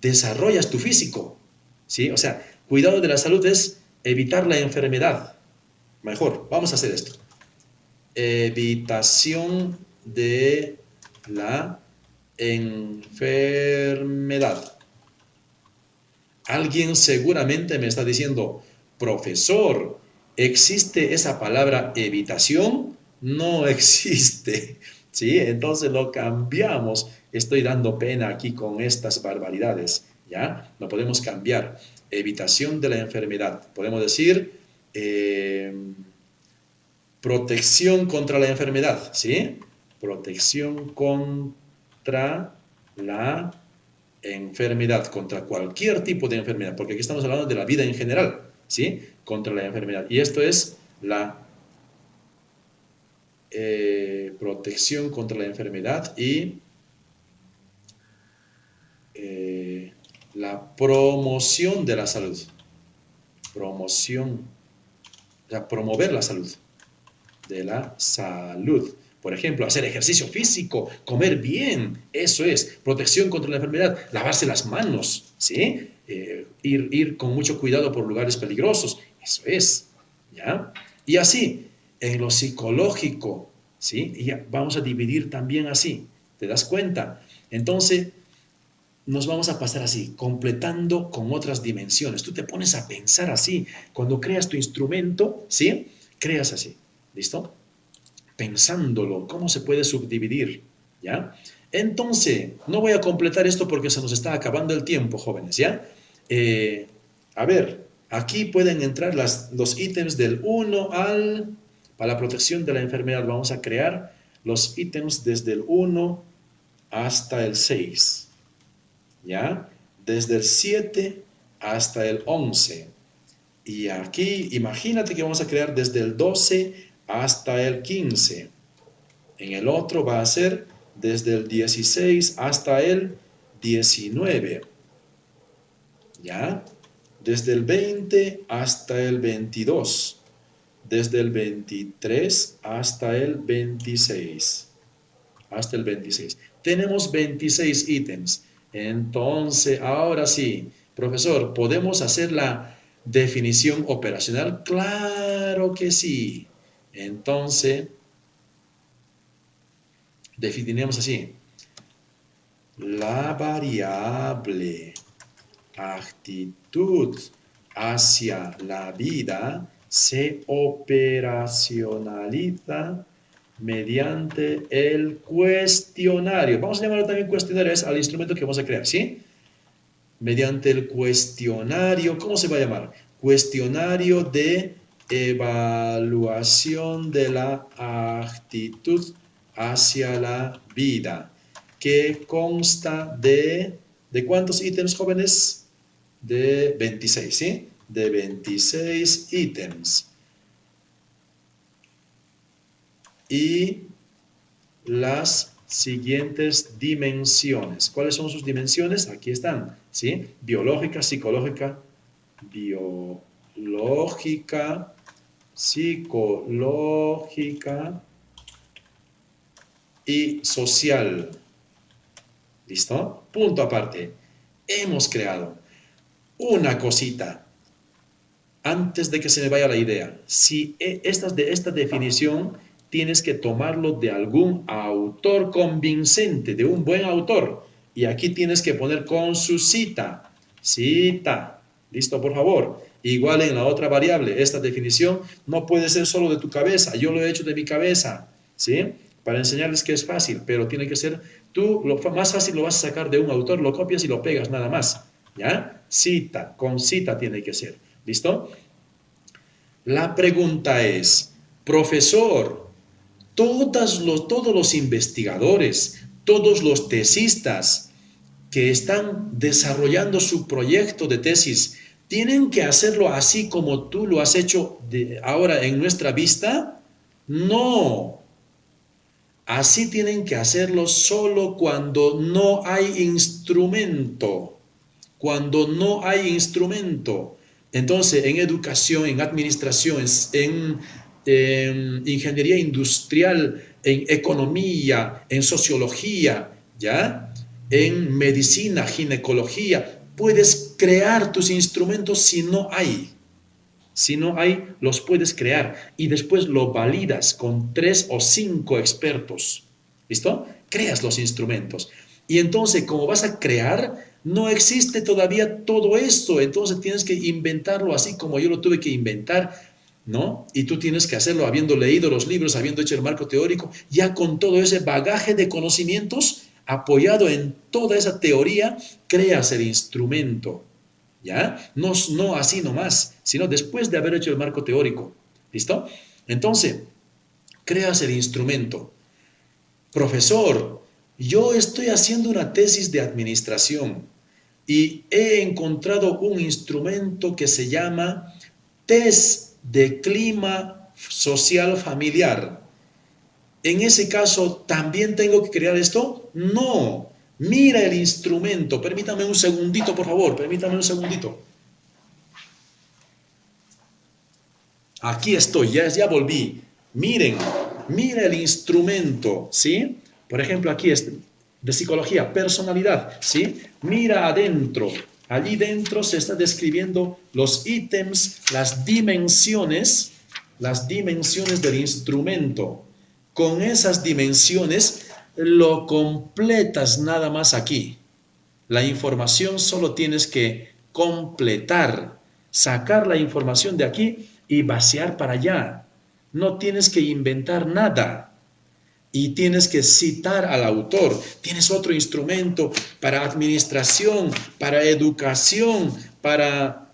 desarrollas tu físico, ¿sí? O sea, cuidado de la salud es evitar la enfermedad. Mejor, vamos a hacer esto. Evitación de la enfermedad. Alguien seguramente me está diciendo, profesor, ¿existe esa palabra evitación? No existe, ¿sí? Entonces lo cambiamos. Estoy dando pena aquí con estas barbaridades, ¿ya? Lo podemos cambiar. Evitación de la enfermedad. Podemos decir protección contra la enfermedad, ¿sí? Protección contra la enfermedad, contra cualquier tipo de enfermedad, porque aquí estamos hablando de la vida en general, ¿sí? Contra la enfermedad. Y esto es la protección contra la enfermedad y la promoción de la salud. Promoción, o sea, promover la salud. De la salud. Por ejemplo, hacer ejercicio físico, comer bien, eso es, protección contra la enfermedad, lavarse las manos, ¿sí? Ir con mucho cuidado por lugares peligrosos, eso es, ¿ya? Y así, en lo psicológico, ¿sí? Y vamos a dividir también así, ¿te das cuenta? Entonces, nos vamos a pasar así, completando con otras dimensiones. Tú te pones a pensar así, cuando creas tu instrumento, ¿sí? Creas así, ¿listo? Pensándolo, cómo se puede subdividir, ¿ya? Entonces, no voy a completar esto porque se nos está acabando el tiempo, jóvenes, ¿ya? A ver, aquí pueden entrar los ítems del 1 al... Para la protección de la enfermedad vamos a crear los ítems desde el 1 hasta el 6, ¿ya? Desde el 7 hasta el 11. Y aquí, imagínate que vamos a crear desde el 12 hasta el 15. En el otro va a ser desde el 16 hasta el 19. ¿Ya? Desde el 20 hasta el 22. Desde el 23 hasta el 26. Hasta el 26. Tenemos 26 ítems. Entonces, ahora sí, profesor, ¿podemos hacer la definición operacional? Claro que sí. Entonces, definiremos así. La variable actitud hacia la vida se operacionaliza mediante el cuestionario. Vamos a llamarlo también cuestionario, es al instrumento que vamos a crear, ¿sí? Mediante el cuestionario, ¿cómo se va a llamar? Cuestionario de evaluación de la actitud hacia la vida, que consta ¿de cuántos ítems, jóvenes? De 26, ¿sí? De 26 ítems. Y las siguientes dimensiones. ¿Cuáles son sus dimensiones? Aquí están, ¿sí? Biológica, psicológica, psicológica y social. ¿Listo? Punto aparte. Hemos creado una cosita antes de que se me vaya la idea. Si esta definición tienes que tomarlo de algún autor convincente, de un buen autor. Y aquí tienes que poner con su cita. Cita. ¿Listo, por favor? Igual en la otra variable, esta definición no puede ser solo de tu cabeza. Yo lo he hecho de mi cabeza, ¿sí? Para enseñarles que es fácil, pero tiene que ser tú, lo más fácil lo vas a sacar de un autor, lo copias y lo pegas nada más, ¿ya? Cita, con cita tiene que ser, ¿listo? La pregunta es, Profesor, todos los investigadores, todos los tesistas que están desarrollando su proyecto de tesis, ¿tienen que hacerlo así como tú lo has hecho ahora en nuestra vista? No. Así tienen que hacerlo solo cuando no hay instrumento. Cuando no hay instrumento. Entonces, en educación, en administración, en ingeniería industrial, en economía, en sociología, ¿ya? En medicina, ginecología, puedes crear tus instrumentos si no hay. Si no hay, los puedes crear y después lo validas con 3 o 5 expertos. ¿Listo? Creas los instrumentos. Y entonces, como vas a crear, no existe todavía todo esto. Entonces tienes que inventarlo así como yo lo tuve que inventar, ¿no? Y tú tienes que hacerlo habiendo leído los libros, habiendo hecho el marco teórico, ya con todo ese bagaje de conocimientos, apoyado en toda esa teoría, creas el instrumento. ¿Ya? No así nomás, sino después de haber hecho el marco teórico. ¿Listo? Entonces, creas el instrumento. Profesor, yo estoy haciendo una tesis de administración y he encontrado un instrumento que se llama test de clima social familiar. En ese caso, ¿también tengo que crear esto? No. Mira el instrumento. Permítame un segundito, por favor. Permítame un segundito. Aquí estoy, ya volví. Miren, mira el instrumento, ¿sí? Por ejemplo, aquí es de psicología, personalidad, ¿sí? Mira adentro. Allí dentro se está describiendo los ítems, las dimensiones del instrumento. Con esas dimensiones lo completas nada más aquí. La información solo tienes que completar, sacar la información de aquí y vaciar para allá. No tienes que inventar nada. Y tienes que citar al autor. Tienes otro instrumento para administración, para educación, para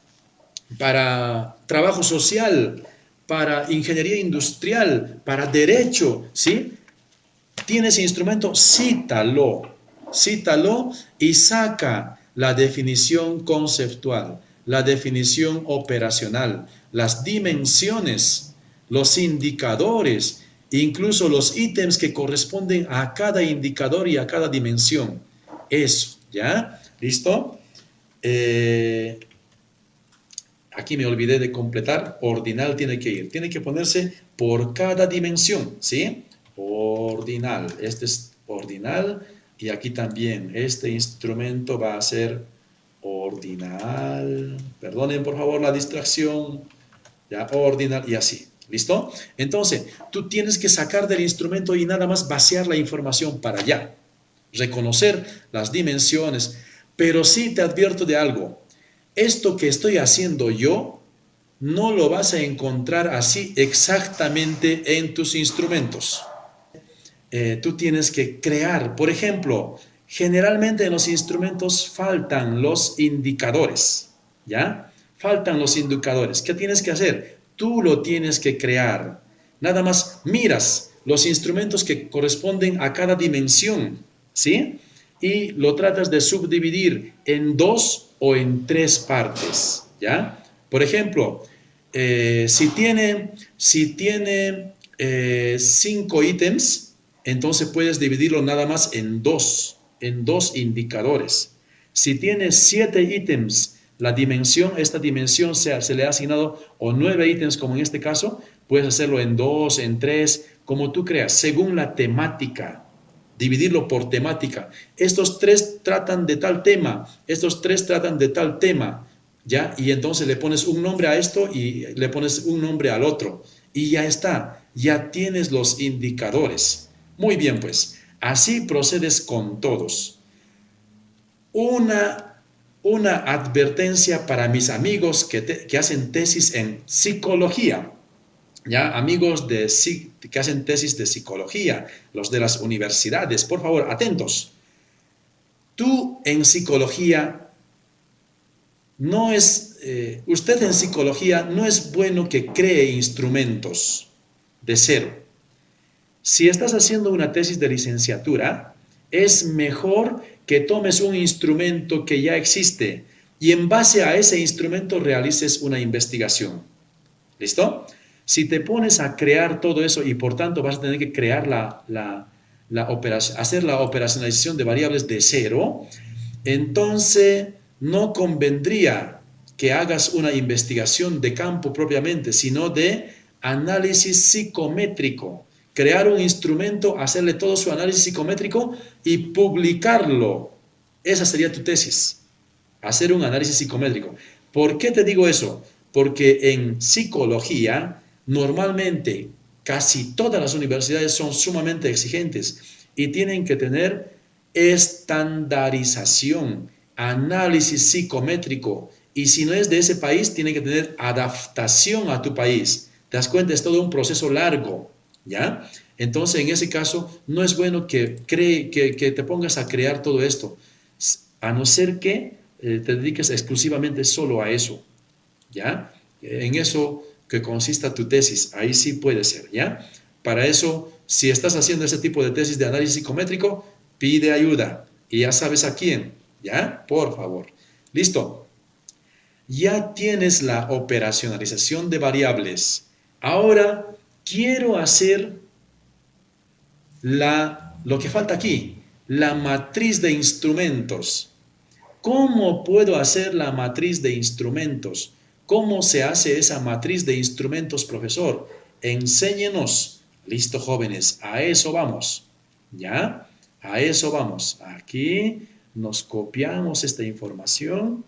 trabajo social, para ingeniería industrial, para derecho, ¿sí? Tienes instrumento, cítalo y saca la definición conceptual, la definición operacional, las dimensiones, los indicadores, incluso los ítems que corresponden a cada indicador y a cada dimensión. Eso, ¿ya? ¿Listo? Aquí me olvidé de completar, ordinal tiene que ir, tiene que ponerse por cada dimensión, ¿sí? Ordinal, este es ordinal y aquí también, este instrumento va a ser ordinal, perdonen por favor la distracción, ya, ordinal y así, ¿listo? Entonces, tú tienes que sacar del instrumento y nada más vaciar la información para allá, reconocer las dimensiones, pero sí te advierto de algo, esto que estoy haciendo yo, no lo vas a encontrar así exactamente en tus instrumentos. Tú tienes que crear, por ejemplo, generalmente en los instrumentos faltan los indicadores, ¿ya? Faltan los indicadores. ¿Qué tienes que hacer? Tú lo tienes que crear. Nada más miras los instrumentos que corresponden a cada dimensión, ¿sí? Y lo tratas de subdividir en 2 o en 3 partes, ¿ya? Por ejemplo, si tiene 5 ítems, entonces puedes dividirlo nada más en dos indicadores. Si tienes 7 ítems, esta dimensión se le ha asignado, o 9 ítems como en este caso, puedes hacerlo en 2, en 3, como tú creas, según la temática. Dividirlo por temática. Estos 3 tratan de tal tema, estos 3 tratan de tal tema, ¿ya? Y entonces le pones un nombre a esto y le pones un nombre al otro. Y ya está, ya tienes los indicadores. Muy bien, pues, así procedes con todos. Una advertencia para mis amigos que hacen tesis en psicología. ¿Ya? Amigos que hacen tesis de psicología, los de las universidades, por favor, atentos. Tú en psicología usted en psicología no es bueno que cree instrumentos. de cero. Si estás haciendo una tesis de licenciatura, es mejor que tomes un instrumento que ya existe y en base a ese instrumento realices una investigación. ¿Listo? Si te pones a crear todo eso y por tanto vas a tener que crear hacer la operacionalización de variables de cero, entonces no convendría que hagas una investigación de campo propiamente, sino de análisis psicométrico. Crear un instrumento, hacerle todo su análisis psicométrico y publicarlo. Esa sería tu tesis, hacer un análisis psicométrico. ¿Por qué te digo eso? Porque en psicología, normalmente, casi todas las universidades son sumamente exigentes y tienen que tener estandarización, análisis psicométrico, y si no es de ese país, tiene que tener adaptación a tu país. ¿Te das cuenta? Es todo un proceso largo, ¿ya? Entonces, en ese caso, no es bueno que te pongas a crear todo esto, a no ser que te dediques exclusivamente solo a eso, ¿ya? En eso que consista tu tesis, ahí sí puede ser, ¿ya? Para eso, si estás haciendo ese tipo de tesis de análisis psicométrico, pide ayuda y ya sabes a quién, ¿ya? Por favor. Listo. Ya tienes la operacionalización de variables. Ahora quiero hacer lo que falta aquí, la matriz de instrumentos. ¿Cómo puedo hacer la matriz de instrumentos? ¿Cómo se hace esa matriz de instrumentos, profesor? Enséñenos. Listo, jóvenes, a eso vamos. ¿Ya? A eso vamos. Aquí nos copiamos esta información.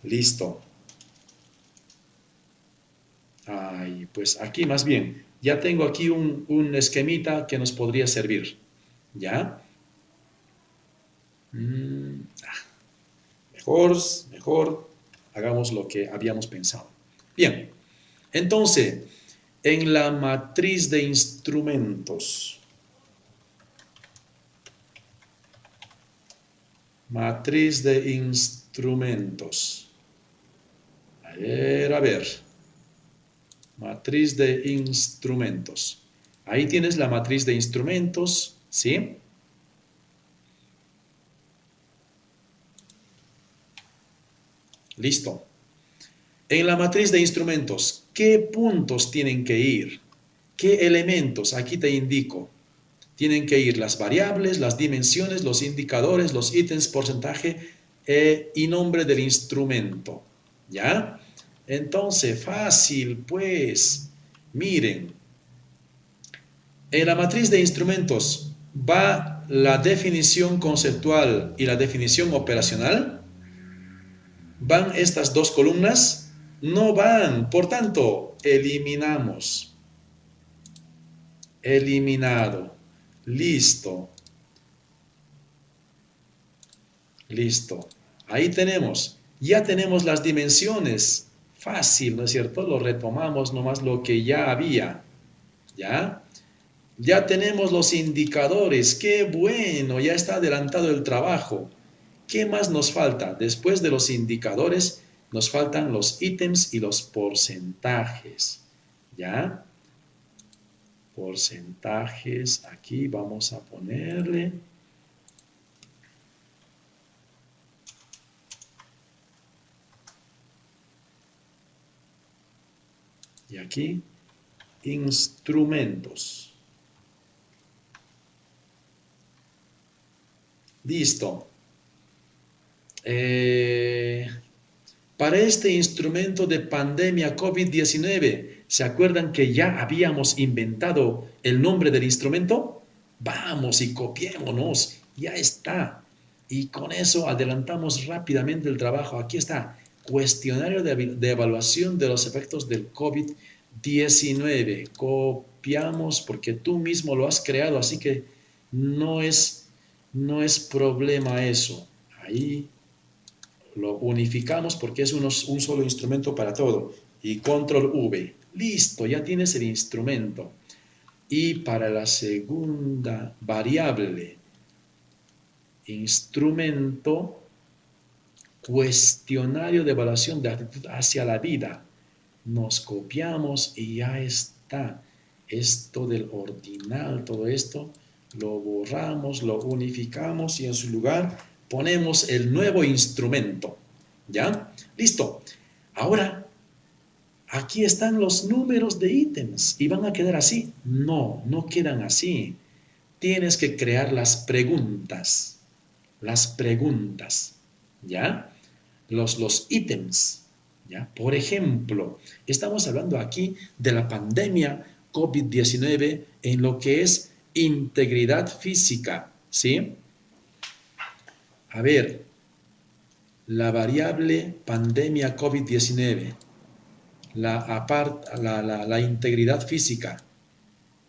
Listo. Ay, pues aquí más bien, ya tengo aquí un esquemita que nos podría servir. ¿Ya? Mejor hagamos lo que habíamos pensado. Bien, entonces, en la matriz de instrumentos, matriz de instrumentos, a ver, matriz de instrumentos. Ahí tienes la matriz de instrumentos, ¿sí? Listo. En la matriz de instrumentos, ¿qué puntos tienen que ir? ¿Qué elementos? Aquí te indico. Tienen que ir las variables, las dimensiones, los indicadores, los ítems, porcentaje y nombre del instrumento. ¿Ya? Entonces, fácil, pues. Miren, en la matriz de instrumentos va la definición conceptual y la definición operacional. ¿Van estas dos columnas? No van, por tanto, eliminamos. Eliminado. Listo. Listo. Ahí tenemos. Ya tenemos las dimensiones. Fácil, ¿no es cierto? Lo retomamos nomás lo que ya había. ¿Ya? Ya tenemos los indicadores. ¡Qué bueno! Ya está adelantado el trabajo. ¿Qué más nos falta? Después de los indicadores, nos faltan los ítems y los porcentajes. ¿Ya? Porcentajes. Aquí vamos a ponerle. Y aquí, instrumentos. Listo. Para este instrumento de pandemia COVID-19, ¿se acuerdan que ya habíamos inventado el nombre del instrumento? Vamos y copiémonos, ya está. Y con eso adelantamos rápidamente el trabajo. Aquí está, cuestionario de evaluación de los efectos del COVID-19. Copiamos porque tú mismo lo has creado, así que no es problema eso. Ahí lo unificamos porque es un solo instrumento para todo. Y control V. Listo, ya tienes el instrumento. Y para la segunda variable, instrumento, cuestionario de evaluación de actitud hacia la vida. nos copiamos y ya está. Esto del ordinal, todo esto, lo borramos, lo unificamos y en su lugar ponemos el nuevo instrumento. ¿Ya? Listo. Ahora, aquí están los números de ítems y van a quedar así. No, no quedan así. Tienes que crear las preguntas. Las preguntas. ¿Ya? Los ítems. ¿Ya? Por ejemplo, estamos hablando aquí de la pandemia COVID-19 en lo que es integridad física. ¿Sí? A ver, la variable pandemia COVID-19, la integridad física.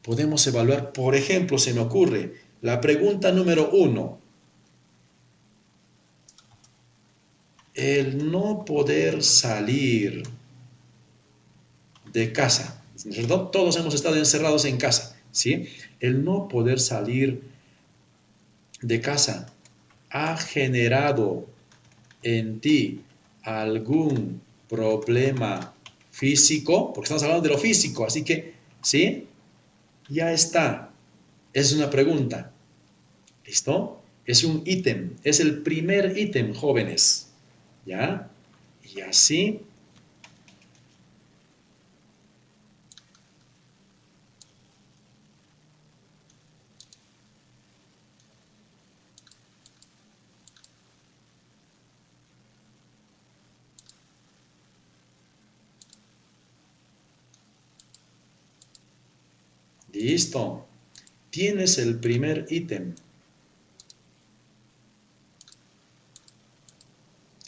Podemos evaluar, por ejemplo, se me ocurre, la pregunta número 1. El no poder salir de casa, ¿cierto? Todos hemos estado encerrados en casa, ¿sí? El no poder salir de casa ha generado en ti algún problema físico, porque estamos hablando de lo físico, así que, ¿sí? Ya está. Es una pregunta. ¿Listo? Es un ítem. Es el primer ítem, jóvenes. ¿Ya? Y así. Listo. Tienes el primer ítem.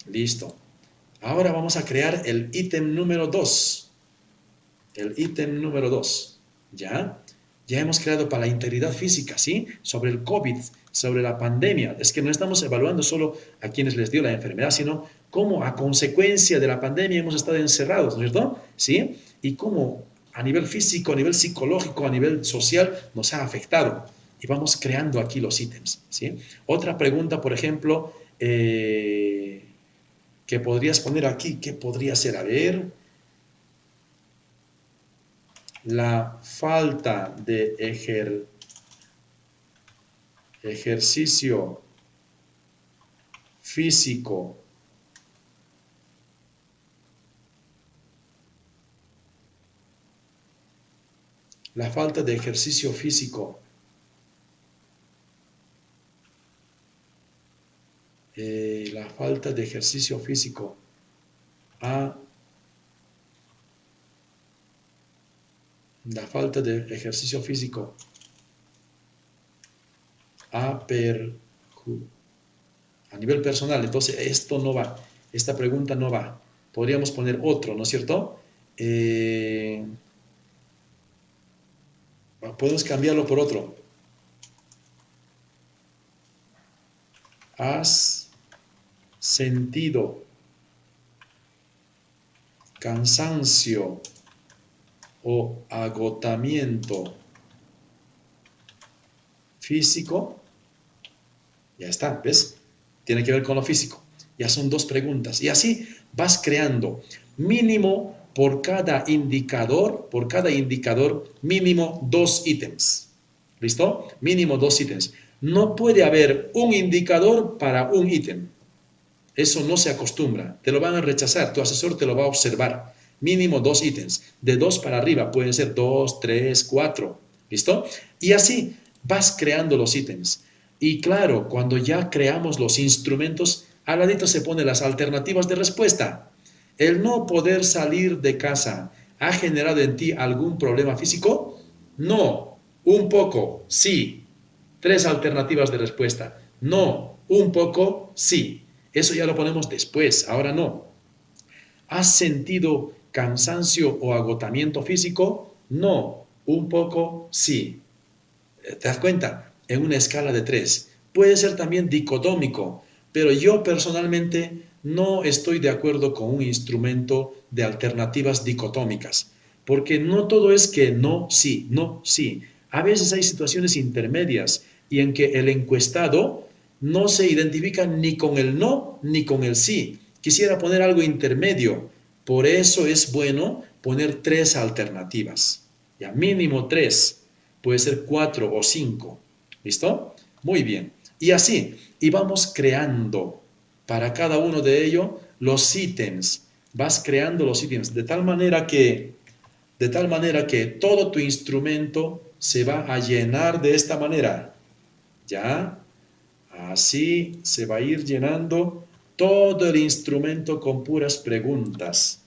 Listo. Ahora vamos a crear el ítem número 2. El ítem número 2. ¿Ya? Ya hemos creado para la integridad física, ¿sí? Sobre el COVID, sobre la pandemia. Es que no estamos evaluando solo a quienes les dio la enfermedad, sino cómo a consecuencia de la pandemia hemos estado encerrados, ¿no es cierto? ¿Sí? Y cómo a nivel físico, a nivel psicológico, a nivel social nos ha afectado. Y vamos creando aquí los ítems, ¿sí? Otra pregunta, por ejemplo, que podrías poner aquí, ¿qué podría ser? A ver, la falta de ejercicio físico la falta de ejercicio físico la falta de ejercicio físico ha la falta de ejercicio físico a nivel personal, entonces esto no va, esta pregunta no va. Podríamos poner otro, ¿no es cierto? Podemos cambiarlo por otro. ¿Has sentido cansancio o agotamiento físico? Ya está, ¿ves? Tiene que ver con lo físico. Ya son dos preguntas. Y así vas creando mínimo por cada indicador, mínimo 2 ítems. ¿Listo? Mínimo 2 ítems. No puede haber un indicador para un ítem. Eso no se acostumbra. Te lo van a rechazar. Tu asesor te lo va a observar. Mínimo 2 ítems. De 2 para arriba pueden ser 2, 3, 4. ¿Listo? Y así vas creando los ítems. Y claro, cuando ya creamos los instrumentos, al ladito se ponen las alternativas de respuesta. El no poder salir de casa ha generado en ti algún problema físico? No. Un poco, sí. 3 alternativas de respuesta. No. Un poco, sí. Eso ya lo ponemos después, ahora no. ¿Has sentido cansancio o agotamiento físico? No. Un poco, sí. ¿Te das cuenta? En una escala de 3. Puede ser también dicotómico, pero yo personalmente no estoy de acuerdo con un instrumento de alternativas dicotómicas, porque no todo es que no, sí, no, sí. A veces hay situaciones intermedias y en que el encuestado no se identifica ni con el no ni con el sí. Quisiera poner algo intermedio. Por eso es bueno poner 3 alternativas. Ya mínimo 3. Puede ser 4 o 5. ¿Listo? Muy bien. Y así, y vamos creando para cada uno de ellos los ítems. Vas creando los ítems de tal manera que todo tu instrumento se va a llenar de esta manera. ¿Ya? Así se va a ir llenando todo el instrumento con puras preguntas.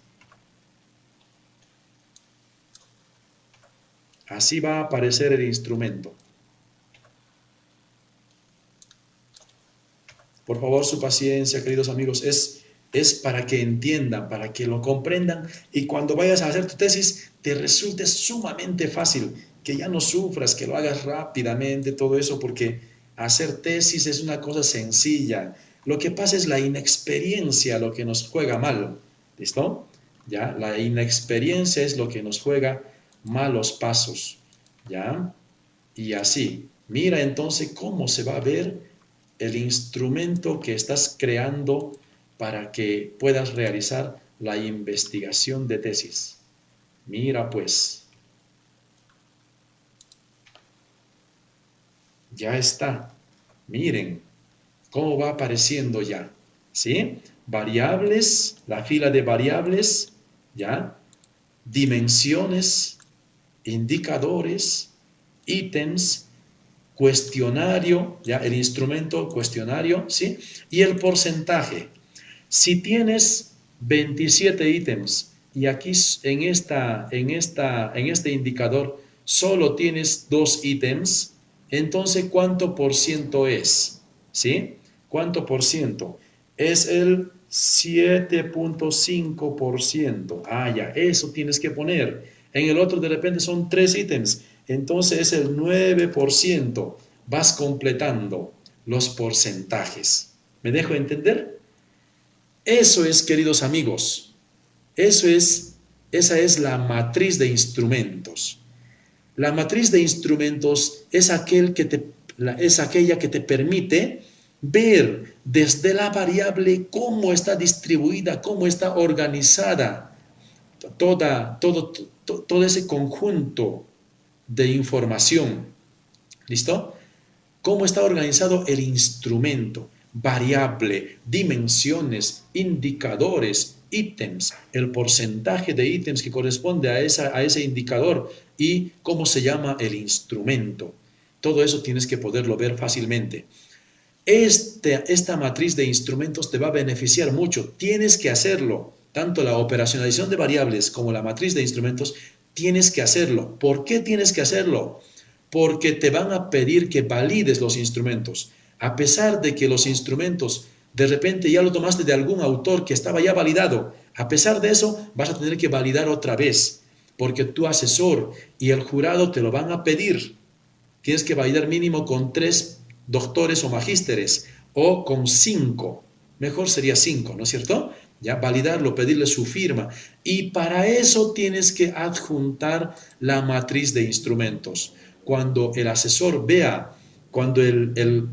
Así va a aparecer el instrumento. Por favor, su paciencia, queridos amigos, es para que entiendan, para que lo comprendan y cuando vayas a hacer tu tesis te resulte sumamente fácil, que ya no sufras, que lo hagas rápidamente, todo eso, porque hacer tesis es una cosa sencilla. Lo que pasa es la inexperiencia lo que nos juega mal, ¿listo? ¿Ya? La inexperiencia es lo que nos juega malos pasos, ¿ya? Y así, mira entonces cómo se va a ver el instrumento que estás creando para que puedas realizar la investigación de tesis. Mira pues, ya está. Miren cómo va apareciendo ya. ¿Sí? Variables, la fila de variables, ¿ya? Dimensiones, indicadores, ítems, cuestionario, ya el instrumento cuestionario, ¿sí? Y el porcentaje. Si tienes 27 ítems y aquí en este indicador solo tienes 2 ítems, entonces ¿cuánto por ciento es? ¿Sí? ¿Cuánto por ciento? Es el 7.5%. Ah, ya, eso tienes que poner. En el otro de repente son 3 ítems, entonces es el 9%. Vas completando los porcentajes. ¿Me dejo entender? Eso es, queridos amigos, esa es la matriz de instrumentos. La matriz de instrumentos es aquella que te permite ver desde la variable cómo está distribuida, cómo está organizada todo ese conjunto de información. ¿Listo? ¿Cómo está organizado el instrumento? Variable, dimensiones, indicadores, ítems, el porcentaje de ítems que corresponde a ese indicador y cómo se llama el instrumento. Todo eso tienes que poderlo ver fácilmente. Esta matriz de instrumentos te va a beneficiar mucho. Tienes que hacerlo. Tanto la operacionalización de variables como la matriz de instrumentos, tienes que hacerlo. ¿Por qué tienes que hacerlo? Porque te van a pedir que valides los instrumentos. A pesar de que los instrumentos de repente ya lo tomaste de algún autor que estaba ya validado, a pesar de eso vas a tener que validar otra vez, porque tu asesor y el jurado te lo van a pedir. Tienes que validar mínimo con 3 doctores o magísteres o con 5. Mejor sería 5, ¿no es cierto? Ya validarlo, pedirle su firma. Y para eso tienes que adjuntar la matriz de instrumentos. Cuando el asesor vea, cuando el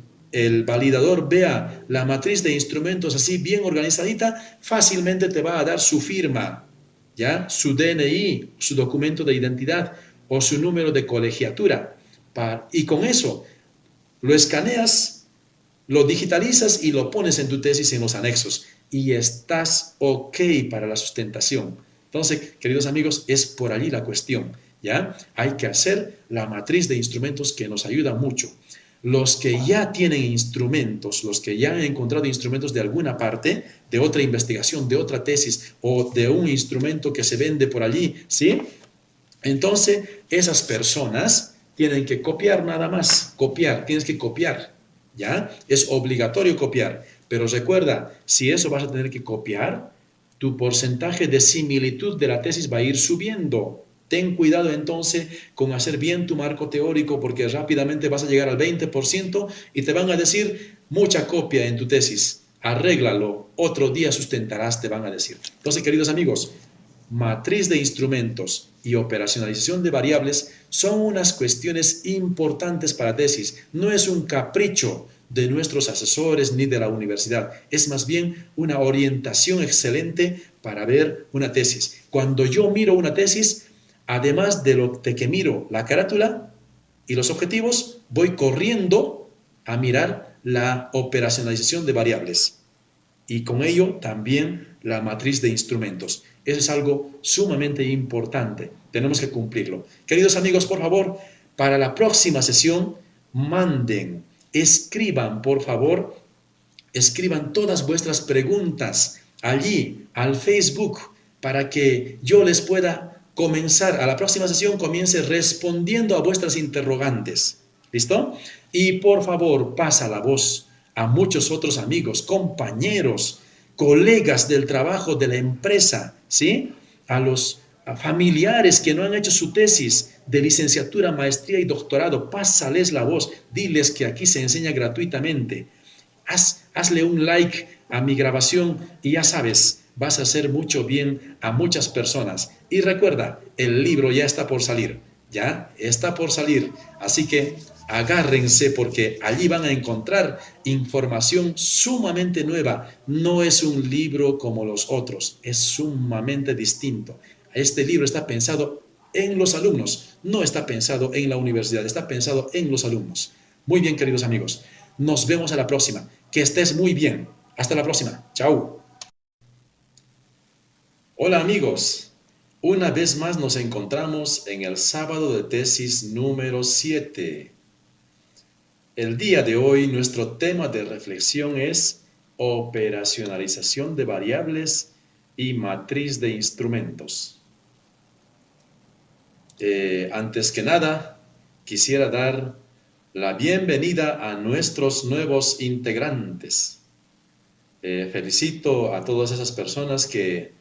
validador vea la matriz de instrumentos así bien organizadita, fácilmente te va a dar su firma, ¿ya? Su DNI, su documento de identidad o su número de colegiatura. Y con eso lo escaneas, lo digitalizas y lo pones en tu tesis en los anexos y estás ok para la sustentación. Entonces, queridos amigos, es por allí la cuestión, ¿ya? Hay que hacer la matriz de instrumentos que nos ayuda mucho. Los que ya tienen instrumentos, los que ya han encontrado instrumentos de alguna parte, de otra investigación, de otra tesis o de un instrumento que se vende por allí, ¿sí? Entonces, esas personas tienen que copiar nada más, copiar, tienes que copiar, ¿ya? Es obligatorio copiar, pero recuerda, si eso vas a tener que copiar, tu porcentaje de similitud de la tesis va a ir subiendo. Ten cuidado entonces con hacer bien tu marco teórico porque rápidamente vas a llegar al 20% y te van a decir mucha copia en tu tesis. Arréglalo, otro día sustentarás, te van a decir. Entonces, queridos amigos, matriz de instrumentos y operacionalización de variables son unas cuestiones importantes para tesis. No es un capricho de nuestros asesores ni de la universidad. Es más bien una orientación excelente para ver una tesis. Cuando yo miro una tesis, además de que miro la carátula y los objetivos, voy corriendo a mirar la operacionalización de variables y con ello también la matriz de instrumentos. Eso es algo sumamente importante. Tenemos que cumplirlo. Queridos amigos, por favor, para la próxima sesión, manden, escriban, por favor, escriban todas vuestras preguntas allí, al Facebook, para que yo les pueda comenzar, a la próxima sesión comience respondiendo a vuestras interrogantes. ¿Listo? Y por favor, pasa la voz a muchos otros amigos, compañeros, colegas del trabajo de la empresa, ¿sí? A los familiares que no han hecho su tesis de licenciatura, maestría y doctorado, pásales la voz, diles que aquí se enseña gratuitamente. Hazle un like a mi grabación y ya sabes, vas a hacer mucho bien a muchas personas. Y recuerda, el libro ya está por salir, ya está por salir. Así que agárrense porque allí van a encontrar información sumamente nueva. No es un libro como los otros, es sumamente distinto. Este libro está pensado en los alumnos, no está pensado en la universidad, está pensado en los alumnos. Muy bien, queridos amigos. Nos vemos a la próxima. Que estés muy bien. Hasta la próxima. Chao. Hola amigos. Una vez más nos encontramos en el sábado de tesis número 7. El día de hoy nuestro tema de reflexión es operacionalización de variables y matriz de instrumentos. Antes que nada, quisiera dar la bienvenida a nuestros nuevos integrantes. Felicito a todas esas personas que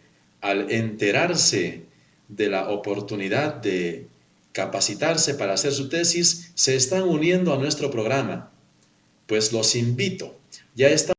al enterarse de la oportunidad de capacitarse para hacer su tesis, se están uniendo a nuestro programa. Pues los invito. Ya está